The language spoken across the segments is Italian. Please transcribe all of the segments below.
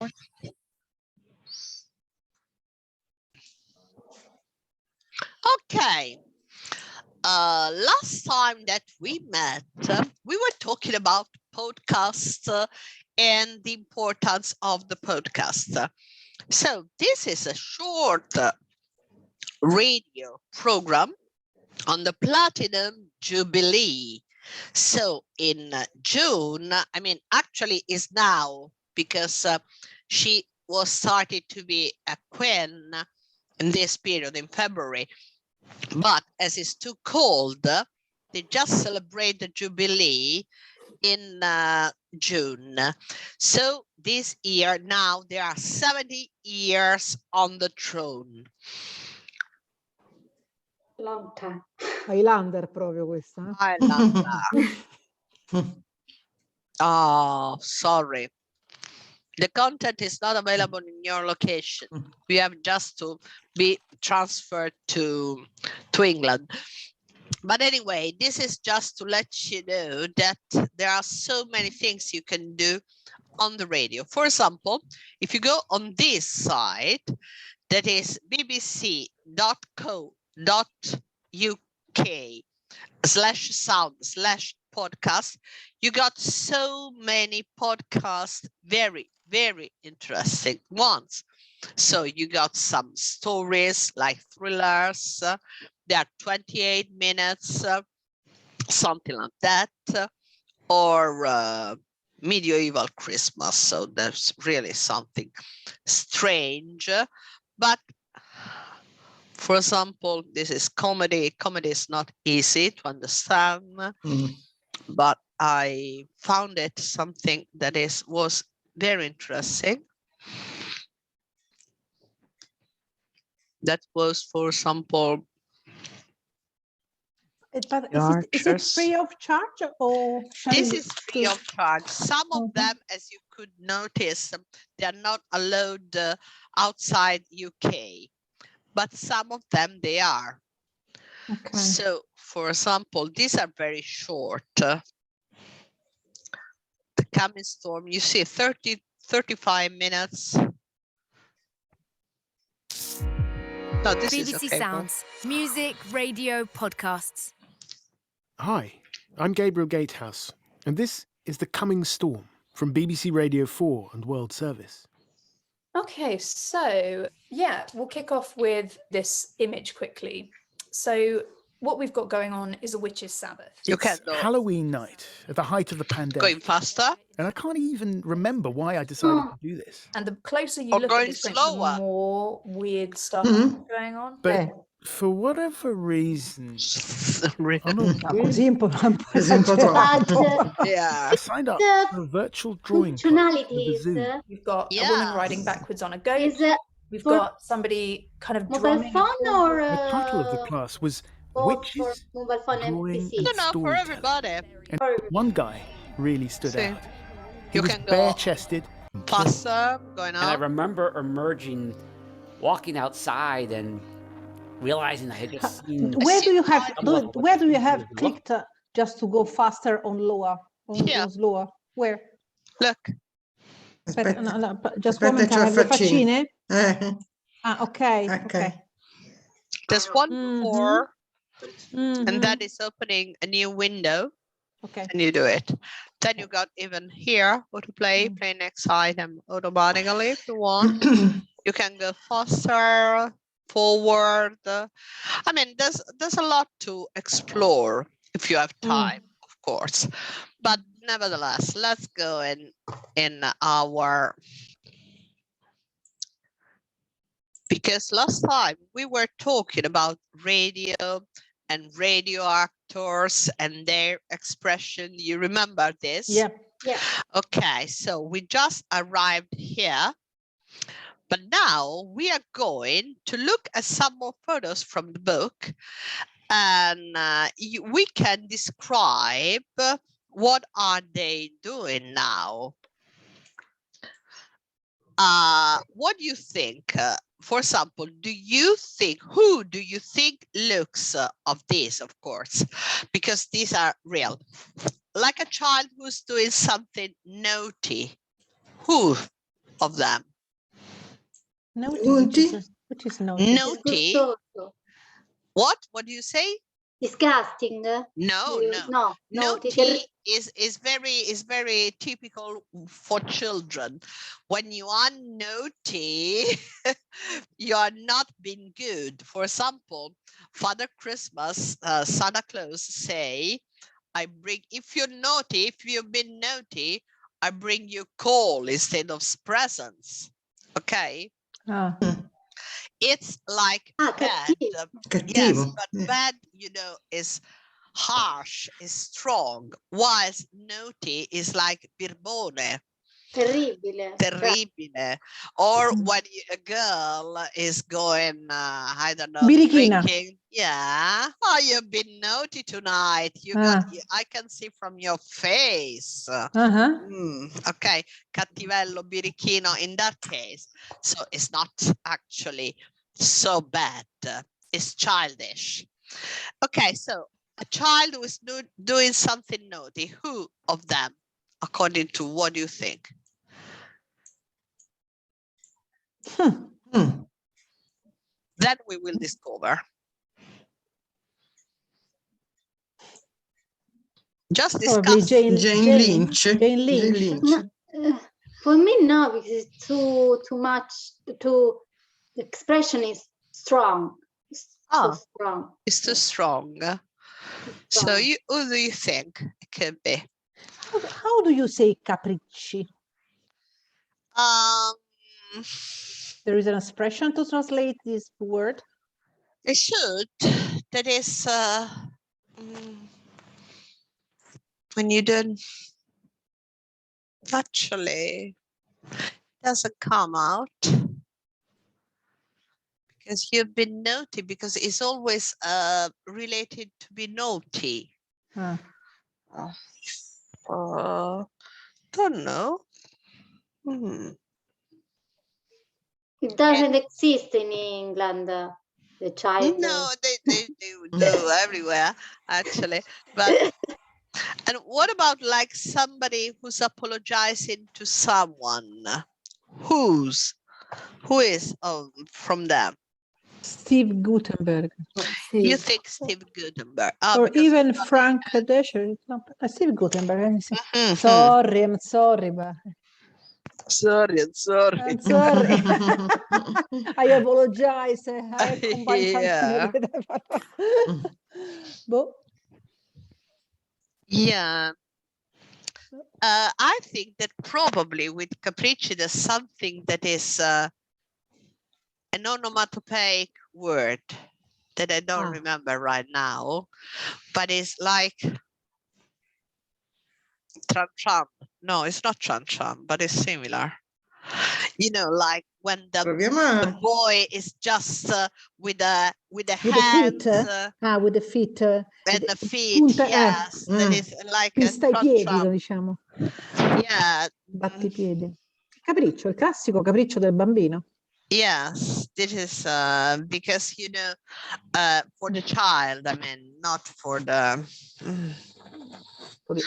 Okay. Last time that we met, we were talking about podcasts and the importance of the podcast. So this is a short radio program on the Platinum Jubilee. So in June, I mean, actually is now because she was started to be a queen in this period in February. But as it's too cold, they just celebrate the Jubilee in June. So this year now there are 70 years on the throne. Long time. Highlander proprio questa. Highlander. Oh, sorry. The content is not available in your location. We have just to be transferred to England. But anyway, this is just to let you know that there are so many things you can do on the radio. For example, if you go on this site, that is bbc.co.uk/sound/podcast, you got so many podcasts, very, very interesting ones. So you got some stories like thrillers, they are 28 minutes, something like that, or medieval Christmas. So that's really something strange. But for example, this is comedy. Comedy is not easy to understand, but I found it something that was very interesting. That was, for example, But is it free of charge or? This is free of charge. Some of them, as you could notice, they are not allowed outside UK, but some of them they are. Okay. So, for example, these are very short. The Coming Storm, you see 35 minutes. No, this BBC is okay. Sounds, music, radio, podcasts. Hi, I'm Gabriel Gatehouse, and this is The Coming Storm from BBC Radio 4 and World Service. Okay, so yeah, we'll kick off with this image quickly. So what we've got going on is a witch's Sabbath. It's Halloween night at the height of the pandemic. Going faster? And I can't even remember why I decided to do this. And the closer you look at this print, the more weird stuff going on. But for whatever reason, I'm not Così un po' I signed up for a virtual drawing club with the Zoo. You've got a woman riding backwards on a goat. We've got somebody kind of drumming. The title of the class was Witches Drawing and For everybody. And one guy really stood out. He was can go bare-chested. Faster, going on. And I remember walking outside and realizing I had just seen. Where do you have clicked just to go faster on lower? On slower? Where? Look. Aspetta, no, just commentare le faccine. Okay. There's one more, and that is opening a new window. Okay. And you do it. Then you got even here, play next item automatically if you want. You can go faster, forward. I mean, there's a lot to explore if you have time, of course. But nevertheless, let's go in our, because last time we were talking about radio and radio actors and their expression. You remember this? Yeah. Okay, so we just arrived here, but now we are going to look at some more photos from the book, and we can describe what are they doing now. What do you think? For example, who do you think looks of this, of course, because these are real, like a child who's doing something naughty. Who? of them? Naughty. Which is naughty? Naughty. What? What do you say? Disgusting. No. Naughty is very typical for children. When you are naughty, you are not being good. For example, Father Christmas, Santa Claus say, if you've been naughty, I bring you coal instead of presents. Okay. It's like bad. Yes, but bad, is harsh, is strong, whilst naughty is like birbone. Terribile. Or when a girl is going, I don't know, Birichina. drinking. Yeah. Oh, you've been naughty tonight. I can see from your face. Okay. Cattivello, birichino in that case. So it's not actually so bad. It's childish. Okay. So a child who is doing something naughty, who of them, according to what do you think? Then we will discover. Just discuss. Jane Lynch. Jane Lynch. No, for me, no, because it's too much. The expression is strong. It's so strong. It's too strong. So who do you think it could be? How do you say capricci? There is an expression to translate this word. It should. That is when you don't actually doesn't come out because you've been naughty, because it's always related to be naughty. Don't know. It doesn't exist in England, the child. No, they do everywhere, actually. But and what about like somebody who's apologizing to someone? Who is from them? Steve Gutenberg. You think Steve Gutenberg? Or even Frank Desher. Steve Gutenberg. Sorry, I'm sorry, but sorry. I'm sorry. I apologize. I Yeah. Yeah. I think that probably with capricci there's something that is an onomatopoeic word that I don't remember right now, but it's like tram. No, it's not tram, but it's similar. Like when the boy is just with the hands, with the feet, and the feet, yes, that is like a piedi, diciamo. Yeah. Battipiede. Capriccio, il classico capriccio del bambino. Yes, this is because for the child, I mean, not for the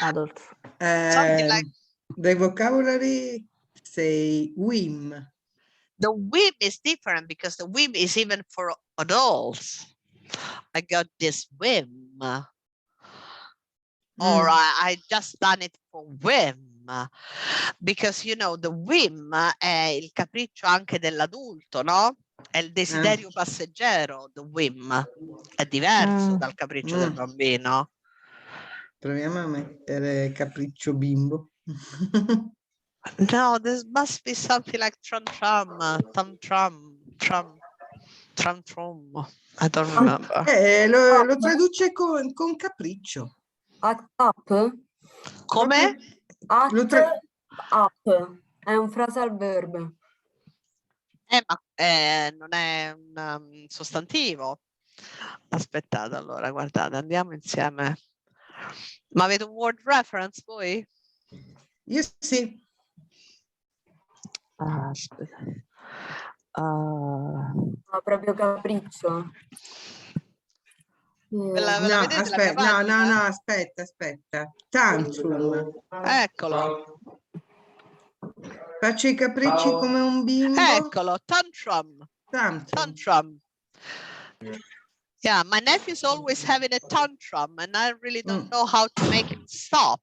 adults. Something like the vocabulary say whim. The whim is different because the whim is even for adults. I got this whim, or I just done it for whim. Because the whim è il capriccio anche dell'adulto, no? È il desiderio passeggero, the whim. È diverso dal capriccio del bambino. Proviamo a mettere capriccio bimbo. No, this must be something like tram. I don't remember. Lo traduce con capriccio. Act up? Come? Act up. È un phrasal verb. Ma non è un sostantivo. Aspettate, allora, guardate, andiamo insieme. Ma avete un word reference voi? Io sì. Proprio capriccio. No, aspetta. Tantrum. Eccolo. Faccio I capricci come un bimbo. Eccolo, tantrum. Tantrum. Yeah, my nephew's always having a tantrum and I really don't know how to make him stop.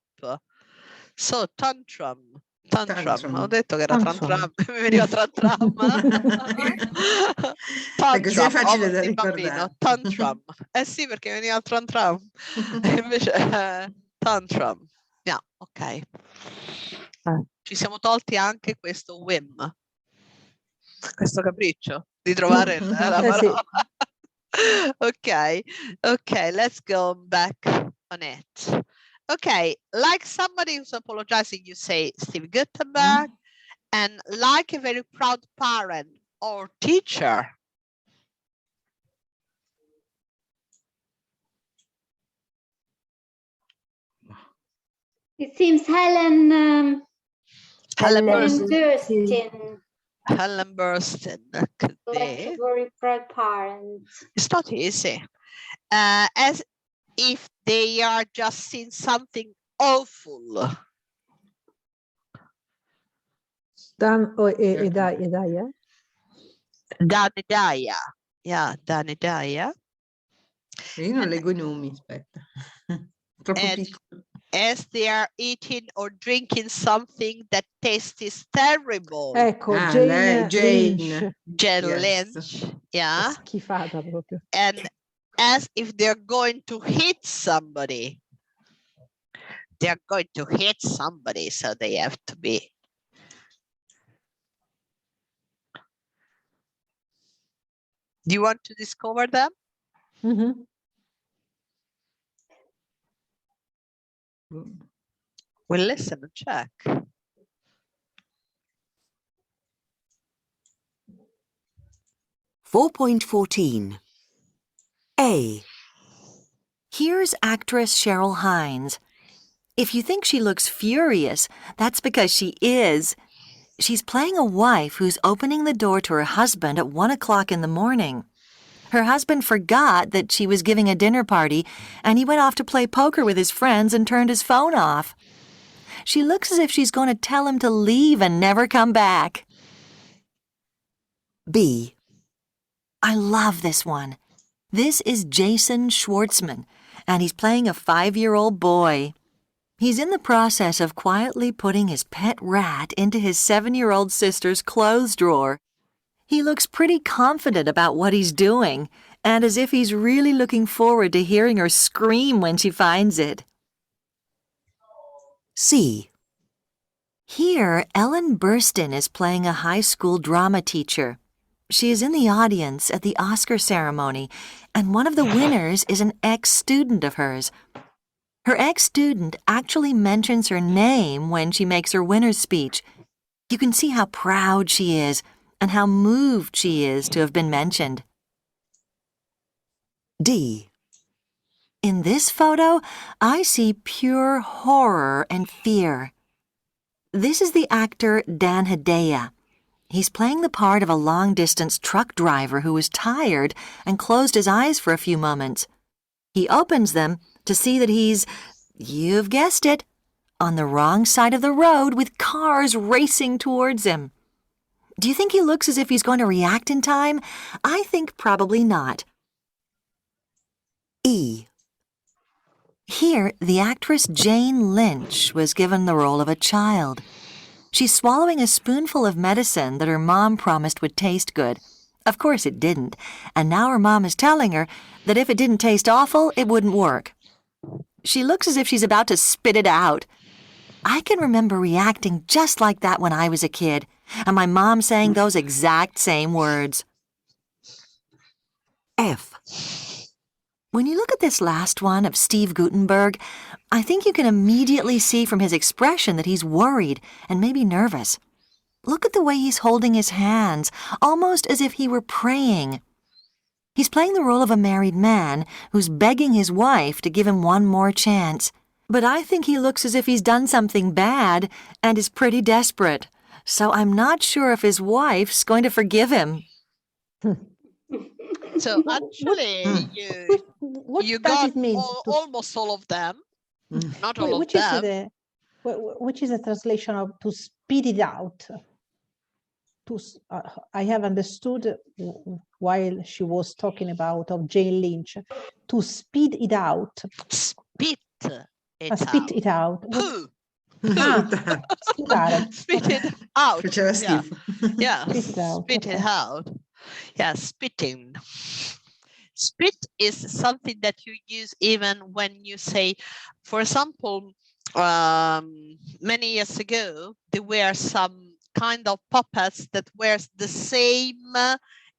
So tantrum. Ho detto che era tantrum, mi veniva tantrum. È così è facile da il ricordare. bambino, tantrum. Eh sì, perché veniva tantrum. Invece tantrum. Yeah, ok. Ci siamo tolti anche questo whim, questo capriccio di trovare la parola. Okay, let's go back on it. Okay, like somebody who's apologizing, you say Steve Gutenberg, and like a very proud parent or teacher. It seems Helen Burstyn. Helen Burstyn could like be. a very proud parent. It's not easy. As if they are just seeing something awful. Dan Edaya. Danidaya. Yeah, Danidaya. Io non leggo I nomi, aspetta. Troppo And piccolo. as they are eating or drinking something that tastes terrible. Ecco, Jane Lynch. Jane Yes. Lynch. Yeah. Schifata proprio. And as if they're going to hit somebody. They're going to hit somebody, so they have to be. Do you want to discover them? Mhm. We'll listen and check. .14 A. Here's actress Cheryl Hines. If you think she looks furious, that's because she is. She's playing a wife who's opening the door to her husband at 1 o'clock in the morning. Her husband forgot that she was giving a dinner party, and he went off to play poker with his friends and turned his phone off. She looks as if she's going to tell him to leave and never come back. B. I love this one. This is Jason Schwartzman, and he's playing a 5-year-old boy. He's in the process of quietly putting his pet rat into his 7-year-old sister's clothes drawer. He looks pretty confident about what he's doing, and as if he's really looking forward to hearing her scream when she finds it. C. Here, Ellen Burstyn is playing a high school drama teacher. She is in the audience at the Oscar ceremony, and one of the winners is an ex-student of hers. Her ex-student actually mentions her name when she makes her winner's speech. You can see how proud she is and how moved she is to have been mentioned. D. In this photo, I see pure horror and fear. This is the actor Dan Hedaya. He's playing the part of a long-distance truck driver who was tired and closed his eyes for a few moments. He opens them to see that he's, you've guessed it, on the wrong side of the road with cars racing towards him. Do you think he looks as if he's going to react in time? I think probably not. E. Here, the actress Jane Lynch was given the role of a child. She's swallowing a spoonful of medicine that her mom promised would taste good. Of course it didn't, and now her mom is telling her that if it didn't taste awful, it wouldn't work. She looks as if she's about to spit it out. I can remember reacting just like that when I was a kid, and my mom saying those exact same words. F. When you look at this last one of Steve Gutenberg, I think you can immediately see from his expression that he's worried and maybe nervous. Look at the way he's holding his hands, almost as if he were praying. He's playing the role of a married man who's begging his wife to give him one more chance. But I think he looks as if he's done something bad and is pretty desperate. So I'm not sure if his wife's going to forgive him. So actually, What you does got it mean? almost all of them. Not all of Which is them. the which is a translation of to speed it out. I have understood while she was talking about of Jane Lynch, to speed it out. Spit it spit out. it out. Poo. Sputare. Spit it out. Faceva Yeah. schifo. Yeah. Spit it out. Spit it Okay. out. Yeah, spitting. Spit is something that you use even when you say, for example, many years ago, there were some kind of puppets that were the same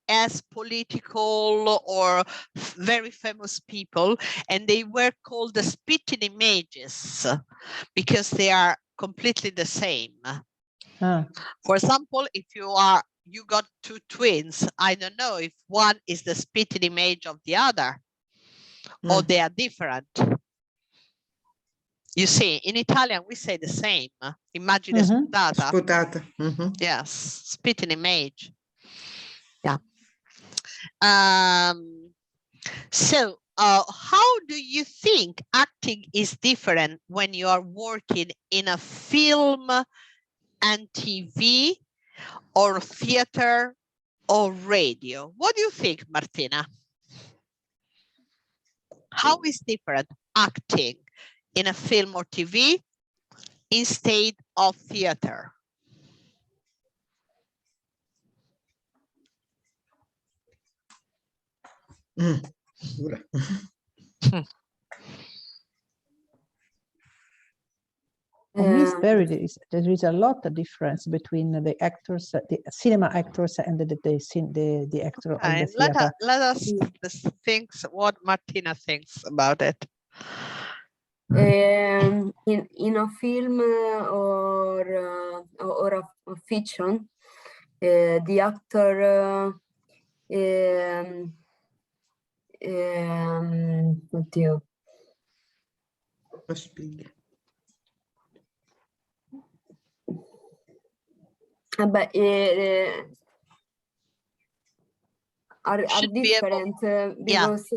as political or very famous people, and they were called the spitting images because they are completely the same. For example, if you got two twins, I don't know if one is the spitting image of the other or they are different. You see, in Italian, we say the same. Immagine sputata. Sputata. Yes, spitting image. Yeah. So, how do you think acting is different when you are working in a film and TV or theater or radio? What do you think, Martina? How is different acting in a film or TV instead of theater? For me, it's there is a lot of difference between the actors, the cinema actors, and the actor of the theater. Let us think what Martina thinks about it. In a film or a fiction, the actor oddio. Are different because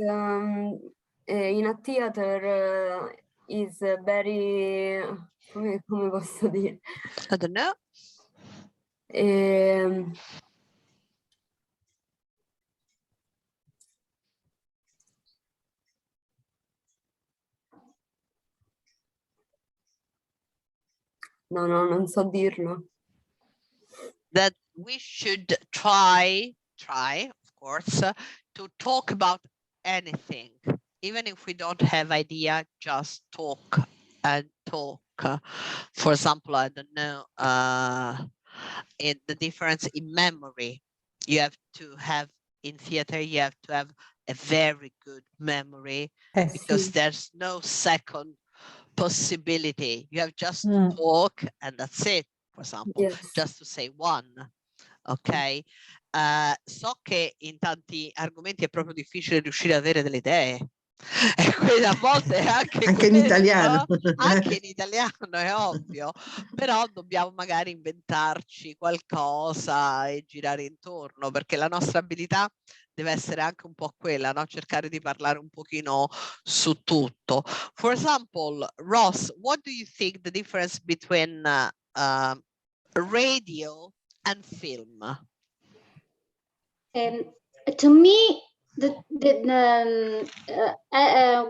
in a theater is very come posso dire? I don't know. No, non so dirlo. That we should try, of course, to talk about anything, even if we don't have idea, just talk and talk. For example, I don't know, in the difference in memory, you have to have in theater, you have to have a very good memory because there's no second possibility. You have just to talk and that's it. For example, just to say one, ok? So che in tanti argomenti è proprio difficile riuscire ad avere delle idee. E quindi a volte anche in italiano. Anche in italiano è ovvio, però dobbiamo magari inventarci qualcosa e girare intorno, perché la nostra abilità deve essere anche un po' quella, no? Cercare di parlare un pochino su tutto. For example, Ross, what do you think the difference between radio and film? To me,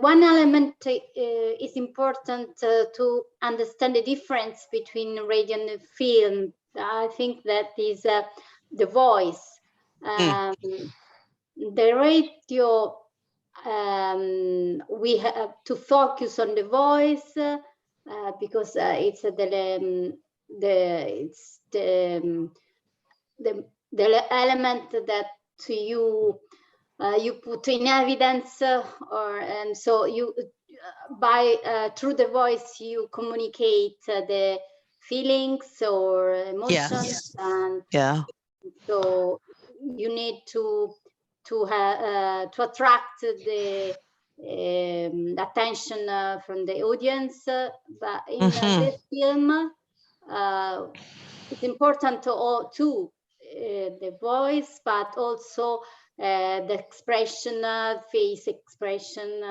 one element is important to understand the difference between radio and film. I think that is the voice. The radio, we have to focus on the voice because it's the element that you put in evidence, and so you through the voice you communicate the feelings or emotions, and so you need to attract the attention from the audience. But in this film, it's important to the voice, but also the expression, face expression,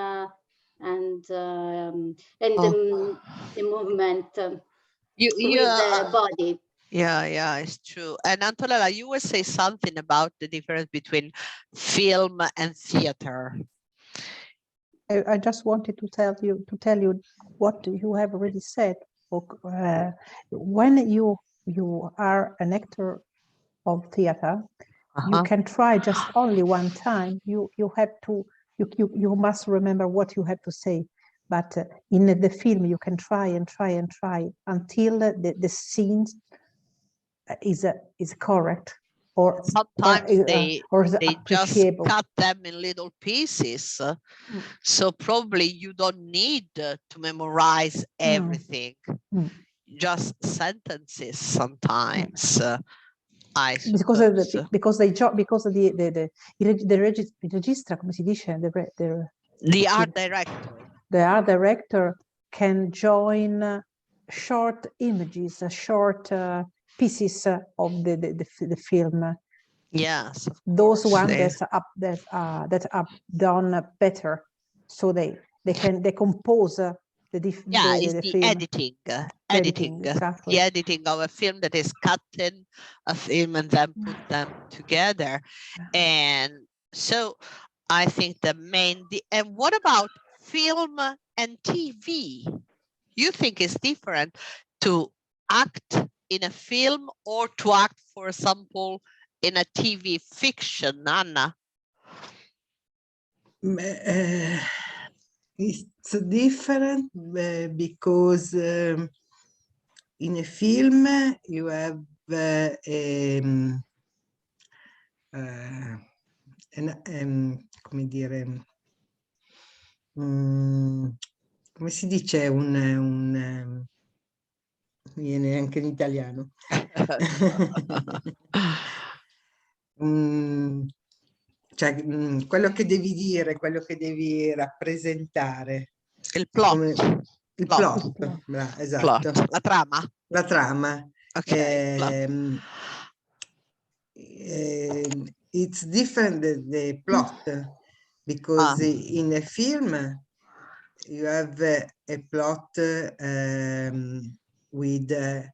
and the movement. You, with the body. yeah, it's true. And Antonella, you will say something about the difference between film and theater. I just wanted to tell you what you have already said. When you are an actor of theater, you can try just only one time. You must remember what you have to say. But in the film, you can try and try and try until the scene is correct. Or sometimes they just appreciable. cut them in little pieces. So probably you don't need to memorize everything. Just sentences sometimes. I because suppose. il regista, come si dice, The art director. The art director can join short images, short pieces of the film. Yes, of those course, ones that are done better, so they compose the editing. Exactly. The editing of a film that is cutting a film and then put them together. And so I think and what about film and TV? You think it's different to act in a film or to act, for example, in a TV fiction, Anna? It's different because in a film you have come dire, come si dice non viene anche in italiano. Cioè, quello che devi dire, quello che devi rappresentare. Il plot. Il plot. Esatto. Plot. La trama. La trama. Okay. It's different the plot because in a film you have a plot with a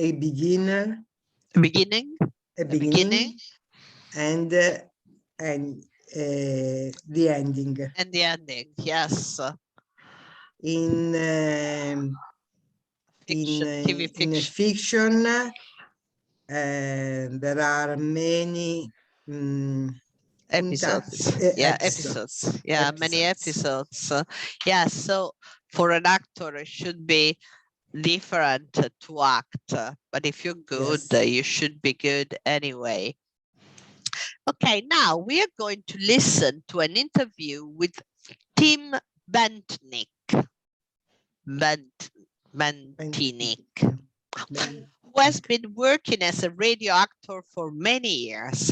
beginning, and the ending. And the ending, yes. In TV fiction. In a fiction, there are many episodes. Episodes. Yeah, many episodes. So for an actor, it should be different to act. But if you're good, you should be good anyway. Okay, now we are going to listen to an interview with Tim Bentnick. Who has been working as a radio actor for many years.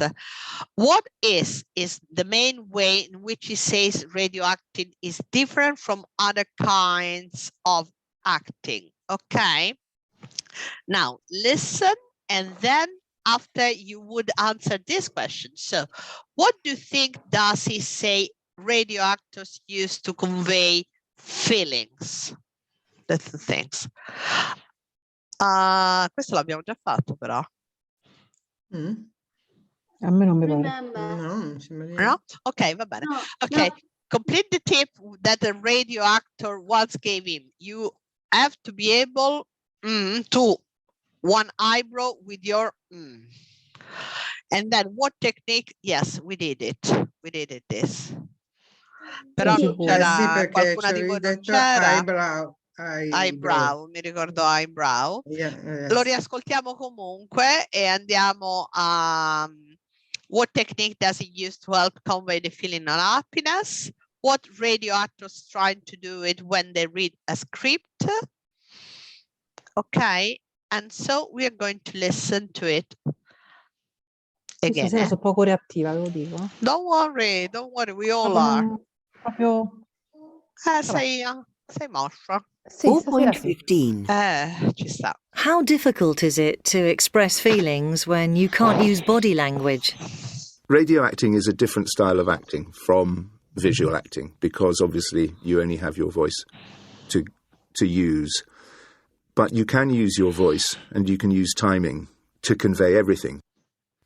What is the main way in which he says radio acting is different from other kinds of acting? Okay. Now listen, and then after you would answer this question. So what do you think does he say radio actors use to convey feelings? That's the things. Questo l'abbiamo già fatto però. A me non mi pare. No? Ok, va bene. Okay. Complete the tip that the radio actor once gave him. You have to be able to one eyebrow with your and then what technique? Yes, we did it this. Però non c'era qualcuna di voi non c'era? Eyebrow, mi ricordo eyebrow. Lo riascoltiamo comunque e andiamo a what technique does he use to help convey the feeling of happiness? What radio actors trying to do it when they read a script? Okay, and so we are going to listen to it again. Stasera sono poco reattiva, ve lo dico. Don't worry, we all are. Proprio sei moscia. 4.15. Ci sta. How difficult is it to express feelings when you can't use body language? Radio acting is a different style of acting from visual acting, because obviously you only have your voice to use. But you can use your voice and you can use timing to convey everything.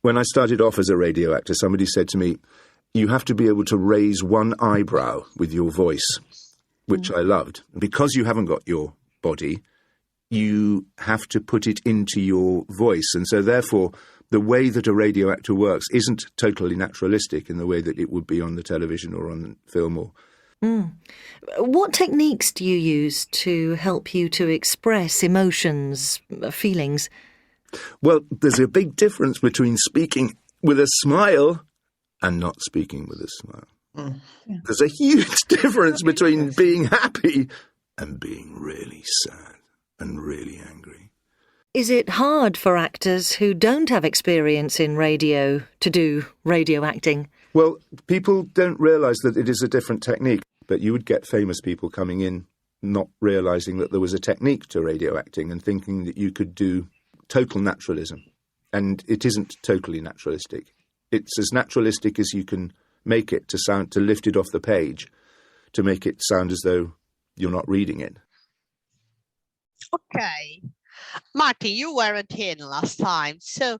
When I started off as a radio actor, somebody said to me, you have to be able to raise one eyebrow with your voice, which I loved. Because you haven't got your body, you have to put it into your voice. And so therefore, the way that a radio actor works isn't totally naturalistic in the way that it would be on the television or on film. Or What techniques do you use to help you to express emotions, feelings? Well, there's a big difference between speaking with a smile and not speaking with a smile. There's a huge difference between being happy and being really sad and really angry. Is it hard for actors who don't have experience in radio to do radio acting? Well, people don't realise that it is a different technique, but you would get famous people coming in not realising that there was a technique to radio acting and thinking that you could do total naturalism. And it isn't totally naturalistic. It's as naturalistic as you can make it to lift it off the page, to make it sound as though you're not reading it. Okay. Marty, you weren't in last time. So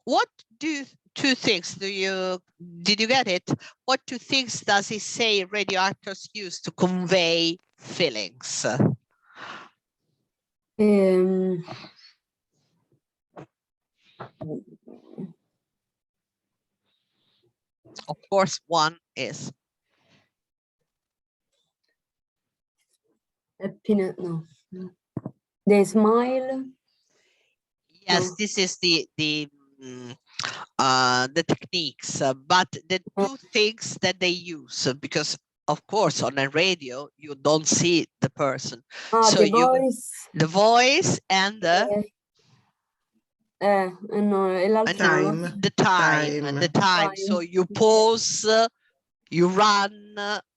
what two things did you get it? What two things does he say radio actors use to convey feelings? Of course, one is happiness. No. The smile. Yes, No. this is the techniques, but the two things that they use, because of course on a radio you don't see the person, so The voice. the voice and the No, Time. the time. So you pause, you run,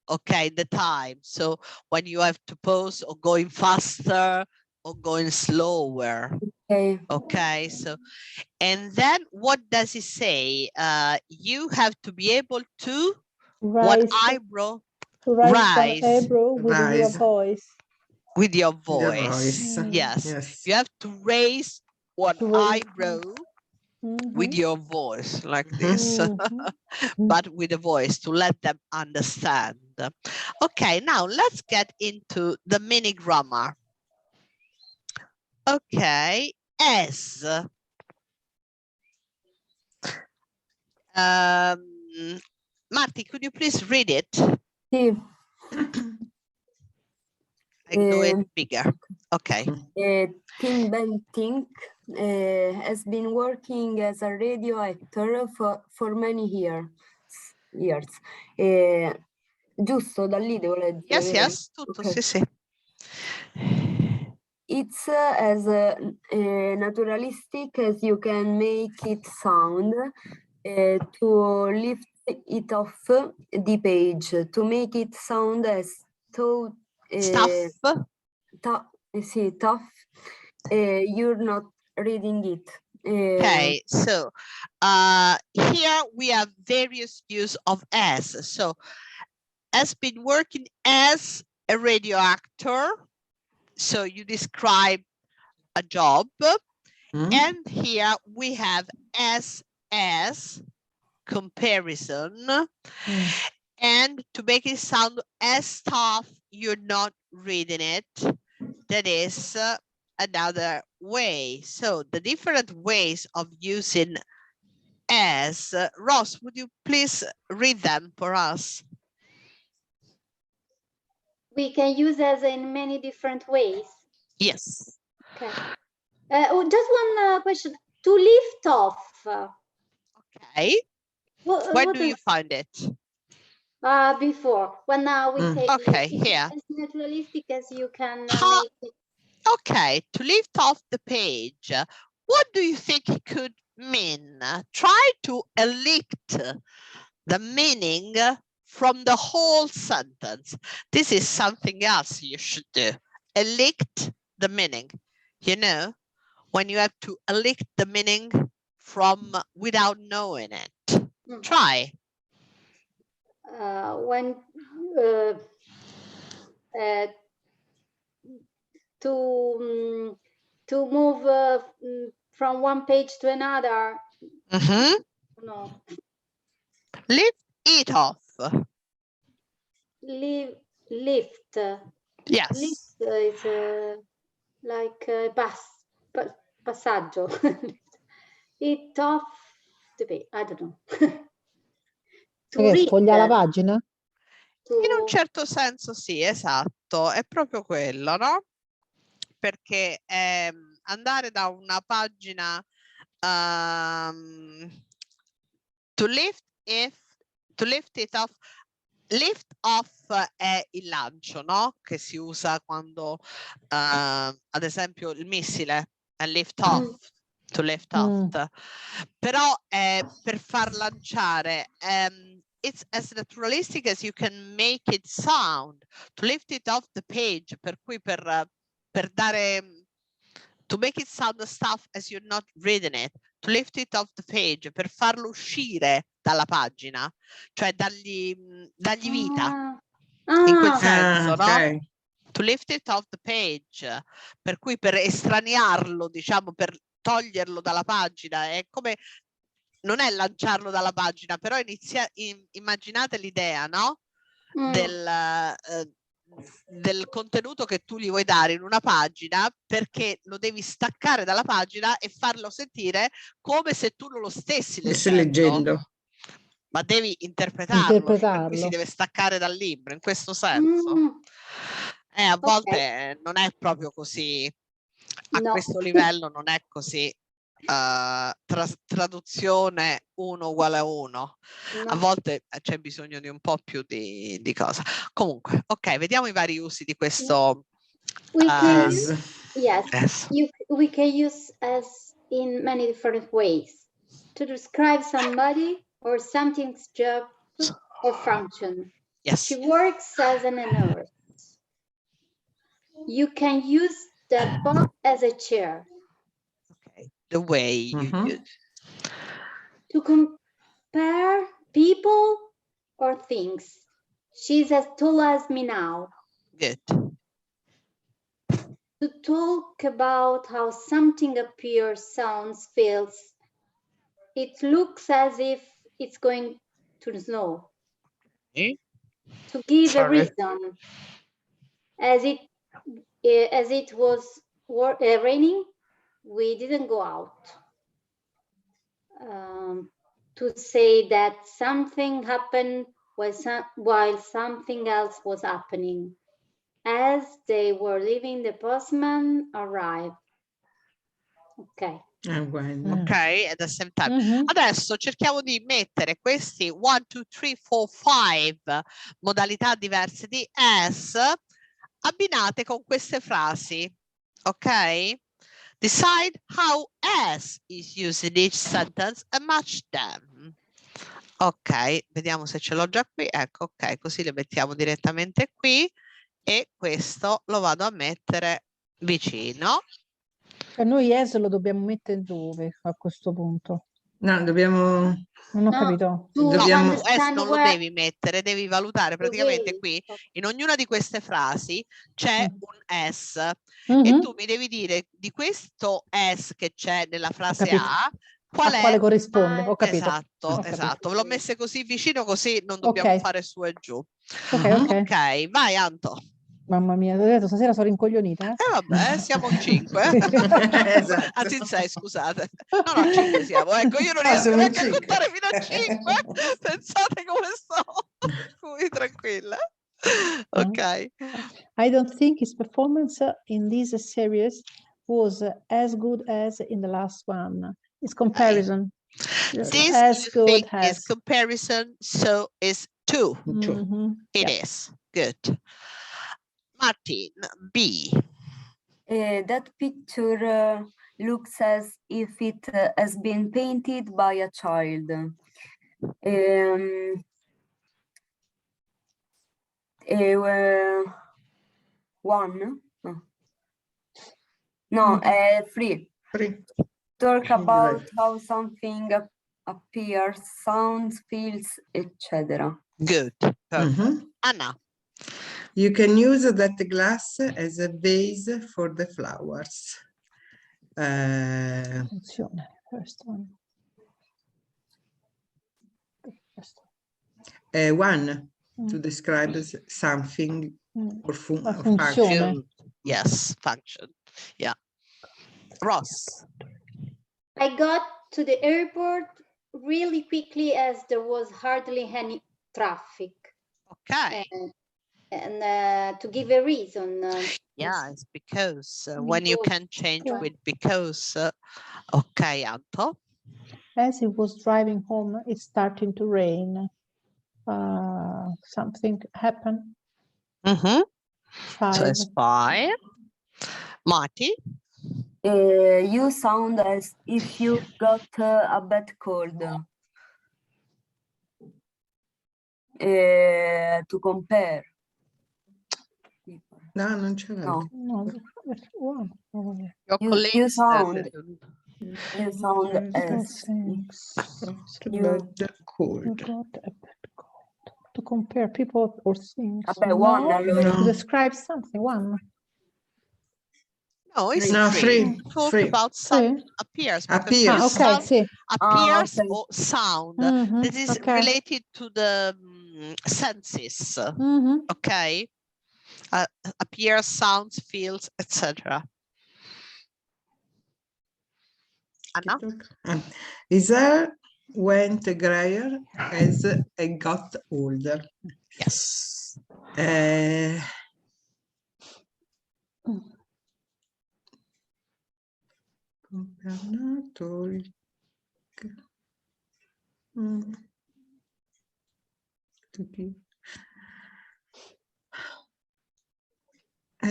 okay, the time. So when you have to pause or going faster or going slower. Okay, so, and then what does he say? You have to be able to Rise one eyebrow rise rise with your voice. with your Your voice. voice. Yes, you have to raise one eyebrow with your voice like this, but with a voice to let them understand. Okay, now let's get into the mini grammar. Okay, as. Marty, could you please read it? Sì. I do it bigger. Okay. Tim Bentinck has been working as a radio actor for many years. Giusto, da lì devo leggere. Yes, vero? yes, tutto, Okay. sì, sì. It's as naturalistic as you can make it sound. To lift it off the page, to make it sound as tough. You're not reading it. Okay, so here we have various use of as. So, has been working as a radio actor. So you describe a job. And here we have as comparison. And to make it sound as tough, you're not reading it. That is another way. So the different ways of using as. Ross, would you please read them for us? We can use as in many different ways. Yes. Okay. Just one question. To lift off. Okay. Where what do you find it? Before. When now we say okay, here. as naturalistic as you can make it. Okay, to lift off the page. What do you think it could mean? Try to elect the meaning from the whole sentence. This is something else you should do. Elect the meaning. You know, when you have to elect the meaning from without knowing it. Try. when to move from one page to another. No. Lift it off. Lift. Yes. Lift is like a passaggio. It off the page. I don't know. Sfoglia la pagina? In un certo senso sì, esatto, è proprio quello, no? Perché andare da una pagina to lift it off. Lift off è il lancio, no? Che si usa quando, ad esempio, il missile è lift off, to lift off. Però per far lanciare, it's as naturalistic as you can make it sound. To lift it off the page, per cui per dare, to make it sound the stuff as you're not reading it. To lift it off the page, per farlo uscire dalla pagina, cioè dargli vita, in quel senso, okay. no? To lift it off the page, per cui per estraniarlo, diciamo, per toglierlo dalla pagina, è come, non è lanciarlo dalla pagina, però immaginate l'idea, no? Del contenuto che tu gli vuoi dare in una pagina, perché lo devi staccare dalla pagina e farlo sentire come se tu non lo stessi leggendo. Ma devi interpretarlo, per cui si deve staccare dal libro, in questo senso. A volte non è proprio così, a questo livello non è così. Traduzione 1 uguale a 1, a volte c'è bisogno di un po' più di cosa. Comunque, ok, vediamo i vari usi di questo. We can use, we can use as in many different ways to describe somebody or something's job or function. Yes. She works as a nurse. You can use that box as a chair. The way you use. To compare people or things. She's as tall as me now. Good. To talk about how something appears, sounds, feels. It looks as if it's going to snow. To give a reason. As it was raining, we didn't go out. To say that something happened while something else was happening. As they were leaving, the postman arrived. Ok. Ok, at the same time. Adesso cerchiamo di mettere questi 1, 2, 3, 4, 5 modalità diverse di as abbinate con queste frasi. Ok? Decide how as is used in each sentence and match them. Ok, vediamo se ce l'ho già qui. Ecco, ok, così le mettiamo direttamente qui e questo lo vado a mettere vicino. Cioè noi as lo dobbiamo mettere dove a questo punto? No, dobbiamo... Non ho capito. Dobbiamo... No, tu non lo devi mettere, devi valutare praticamente qui. In ognuna di queste frasi c'è un S e tu mi devi dire di questo S che c'è nella frase A, quale corrisponde? Ho capito. Esatto, esatto. Ve l'ho messe così vicino, così non dobbiamo fare su e giù. Ok, vai Anto. Mamma mia, ho detto stasera sono rincoglionita. Vabbè, siamo in 5. Esatto. Anzi in 6, scusate. No, 5 siamo. Ecco, io non riesco neanche a contare fino a 5. Pensate come sto. Qui, tranquilla. Ok. I don't think his performance in this series was as good as in the last one. It's comparison. This as you good think as is comparison, so is 2. It is. Good. Martin, B. That picture looks as if it has been painted by a child. One? No, three. Talk about how something appears, sounds, feels, etc. Good. Perfect. Mhm. Anna. You can use that glass as a vase for the flowers. Funzione, first one. The first One, to one. describe something or La function. funzione. Yes, function. Yeah. Ross. I got to the airport really quickly as there was hardly any traffic. Okay. And to give a reason. Yeah, it's because when you can change with because. Okay, Anto. As he was driving home, it's starting to rain. Something happened. Mm-hmm. Five. So it's 5. Marty. You sound as if you got a bad cold. To compare. No, non ce l'ho. No, one. You sound as you got a bad cold. To compare people or things. one, allora. To describe something. One. No, it's No, 3. 3. Talk 3. about sound appears. Appears. Okay, sì. Appears okay. or sound. Mhm, This is okay. related to the senses. Mhm. Okay. Appears, sounds, feels, etc. Anna? His hair went grayer as I got older. Yes.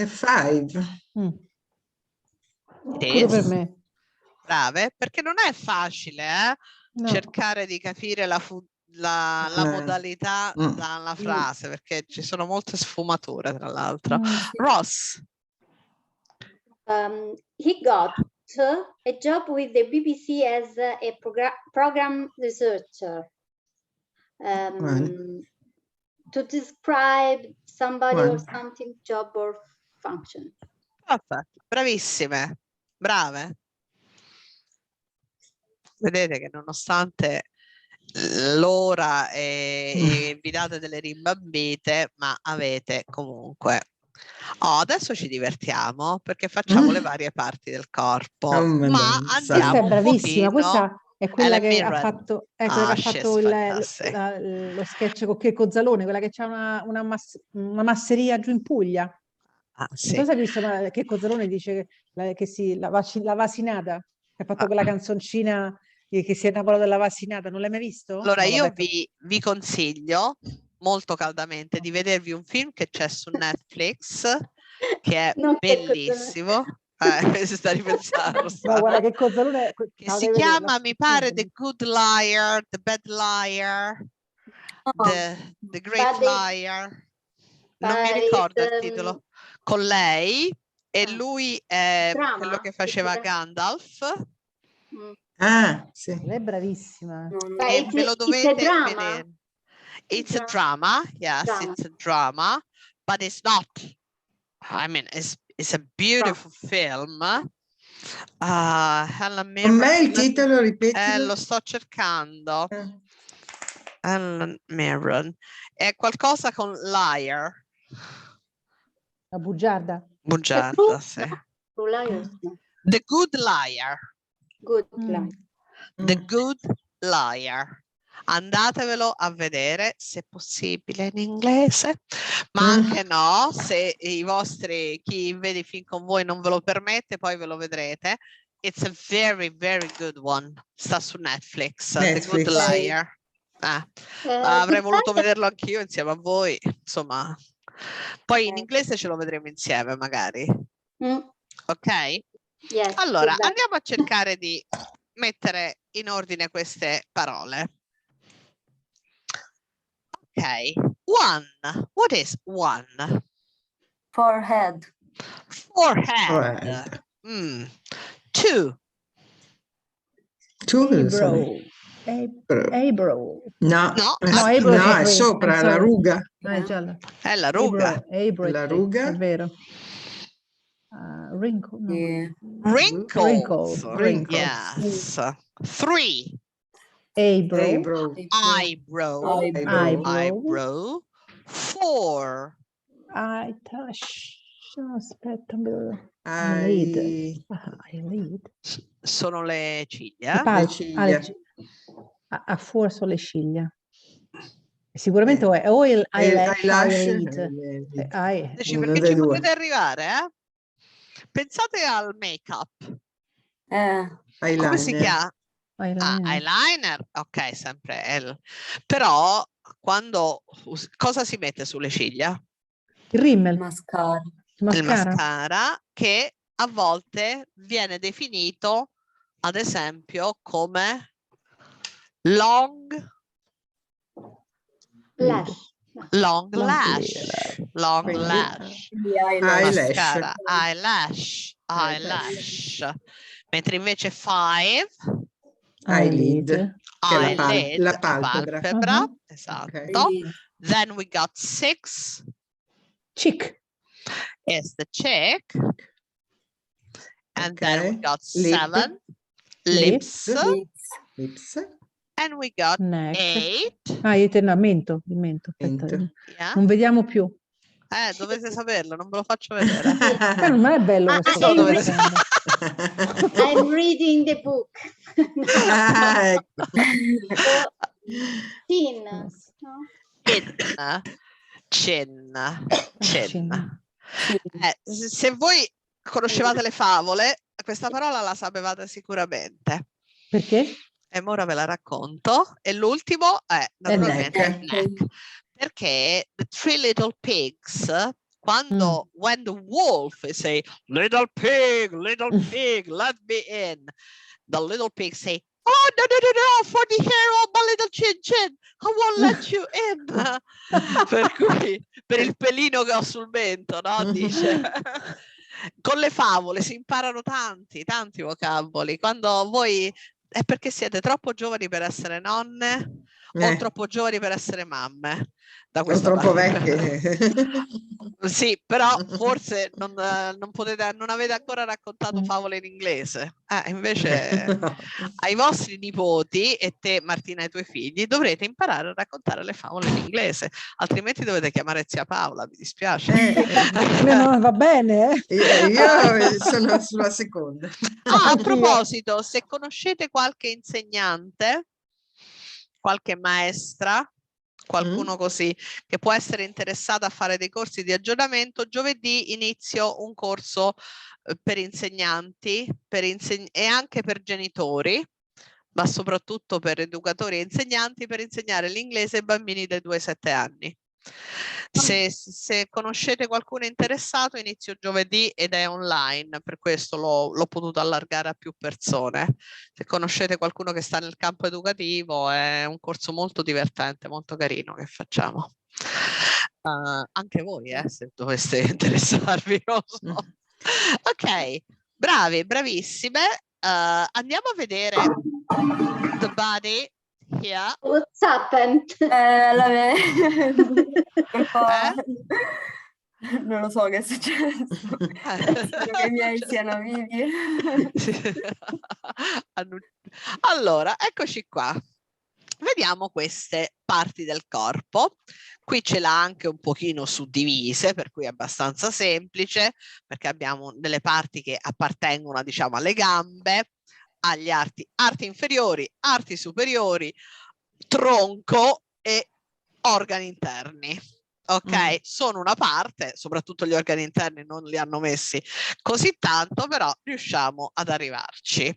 Five. Pure per me. Brave, perché non è facile cercare di capire la modalità dalla frase, perché ci sono molte sfumature, tra l'altro. Ross. He got a job with the BBC as a program researcher. To describe somebody or something, job or function. Perfetto, bravissime, brave. Vedete che nonostante l'ora e vi date delle rimbambite, ma avete comunque. Adesso ci divertiamo perché facciamo le varie parti del corpo, ma andiamo questa è bravissima, questa è quella che ha Mirren. fatto, quella che ha fatto lo sketch con Checco Zalone, quella che c'ha una masseria giù in Puglia. Sì. Non so se hai visto, ma Checco Zalone dice che la vacinata, che ha fatto quella canzoncina che si è innamorato della vacinata, non l'hai mai visto? Allora No, io vabbè, vi consiglio molto caldamente di vedervi un film che c'è su Netflix che è bellissimo. Si sta ripensando. No, guarda che Cozzalone che si chiama, mi pare, The Good Liar, The Bad Liar, The Great Liar. Non mi ricordo il titolo. Con lei e lui è quello che faceva Gandalf. Sì. Lei è bravissima. E ve lo dovete vedere. It's a drama. Yes, it's a drama, but it's not. I mean, it's a beautiful film. Helen Mirren. Con me il titolo, ripetilo. Lo sto cercando. Helen Mirren. È qualcosa con liar. La bugiarda. Bugiarda, sì. The Good Liar. Good Liar. The Good Liar. Andatevelo a vedere se possibile in inglese, ma anche no, se chi vede i film con voi non ve lo permette, poi ve lo vedrete. It's a very, very good one. Sta su Netflix. The Good Liar. Avrei voluto vederlo anch'io insieme a voi, insomma. Poi in inglese ce lo vedremo insieme, magari. Ok? Yes, allora, andiamo a cercare di mettere in ordine queste parole. Ok, one. What is one? Forehead. Forehead. Two. Two. Eyebrow. No, No, eyebrow no, è qui. sopra la Sorry. ruga. Gialla. È la ruga. Eyebrow La è qui, ruga. è vero. Wrinkle, no. Yeah. Wrinkles. Wrinkles. Yes. 3. Eyebrow. Eyebrow. 4. Aspetta, Eyelid. eyelid. Sono le ciglia. Le ciglia. A fuori sono le ciglia. Sicuramente o il eyelash, eyelid. Dici, Uno perché dei ci due. potete arrivare, eh? Pensate al make-up. Come si Eyeliner. chiama? Eyeliner, ok, sempre L. Però quando cosa si mette sulle ciglia? Il rimmel. Mascara. Il mascara, che a volte viene definito, ad esempio, come long lash. Mascara, eyelash. Mentre invece 5, Eyelid, che è la palpebra. Uh-huh. Esatto. Okay. Then we got 6. Cheek. Is the cheek. And then we got 7. Lips. And we got 8. No, mento. Aspetta, Yeah. non vediamo più. Dovete saperlo, non ve lo faccio vedere. Non è bello questo. I'm reading the book. Chin. Se voi conoscevate le favole, questa parola la sapevate sicuramente. Perché? E ora ve la racconto. E l'ultimo è naturalmente neck. Perché the 3 little pigs, quando when the wolf say little pig, let me in, the little pig say, oh no, for the hair of my little chin, I won't let you in. Per cui, per il pelino che ho sul mento, no? Dice. Con le favole si imparano tanti vocaboli. Quando voi è perché siete troppo giovani per essere nonne o troppo giovani per essere mamme. Da questa troppo parte. vecchie. Sì, però forse non avete ancora raccontato favole in inglese. Invece ai vostri nipoti e te, Martina, e ai tuoi figli dovrete imparare a raccontare le favole in inglese, altrimenti dovete chiamare zia Paola, mi dispiace. No, va bene. Io sono sulla seconda. A proposito, se conoscete qualche insegnante, qualche maestra, qualcuno così che può essere interessata a fare dei corsi di aggiornamento, giovedì inizio un corso per insegnanti e anche per genitori, ma soprattutto per educatori e insegnanti, per insegnare l'inglese ai bambini dai 2 ai 7 anni. Se conoscete qualcuno interessato, inizio giovedì ed è online, per questo l'ho potuto allargare a più persone. Se conoscete qualcuno che sta nel campo educativo, è un corso molto divertente, molto carino che facciamo. Anche voi, se doveste interessarvi, non so. Ok, bravissime. Andiamo a vedere the body. Yeah. What's happened? Non lo so che è successo. Spero che i miei siano vivi. Allora, eccoci qua. Vediamo queste parti del corpo. Qui ce l'ha anche un pochino suddivise, per cui è abbastanza semplice, perché abbiamo delle parti che appartengono, diciamo, alle gambe, agli arti inferiori, arti superiori, tronco e organi interni. Ok, sono una parte, soprattutto gli organi interni non li hanno messi così tanto, però riusciamo ad arrivarci.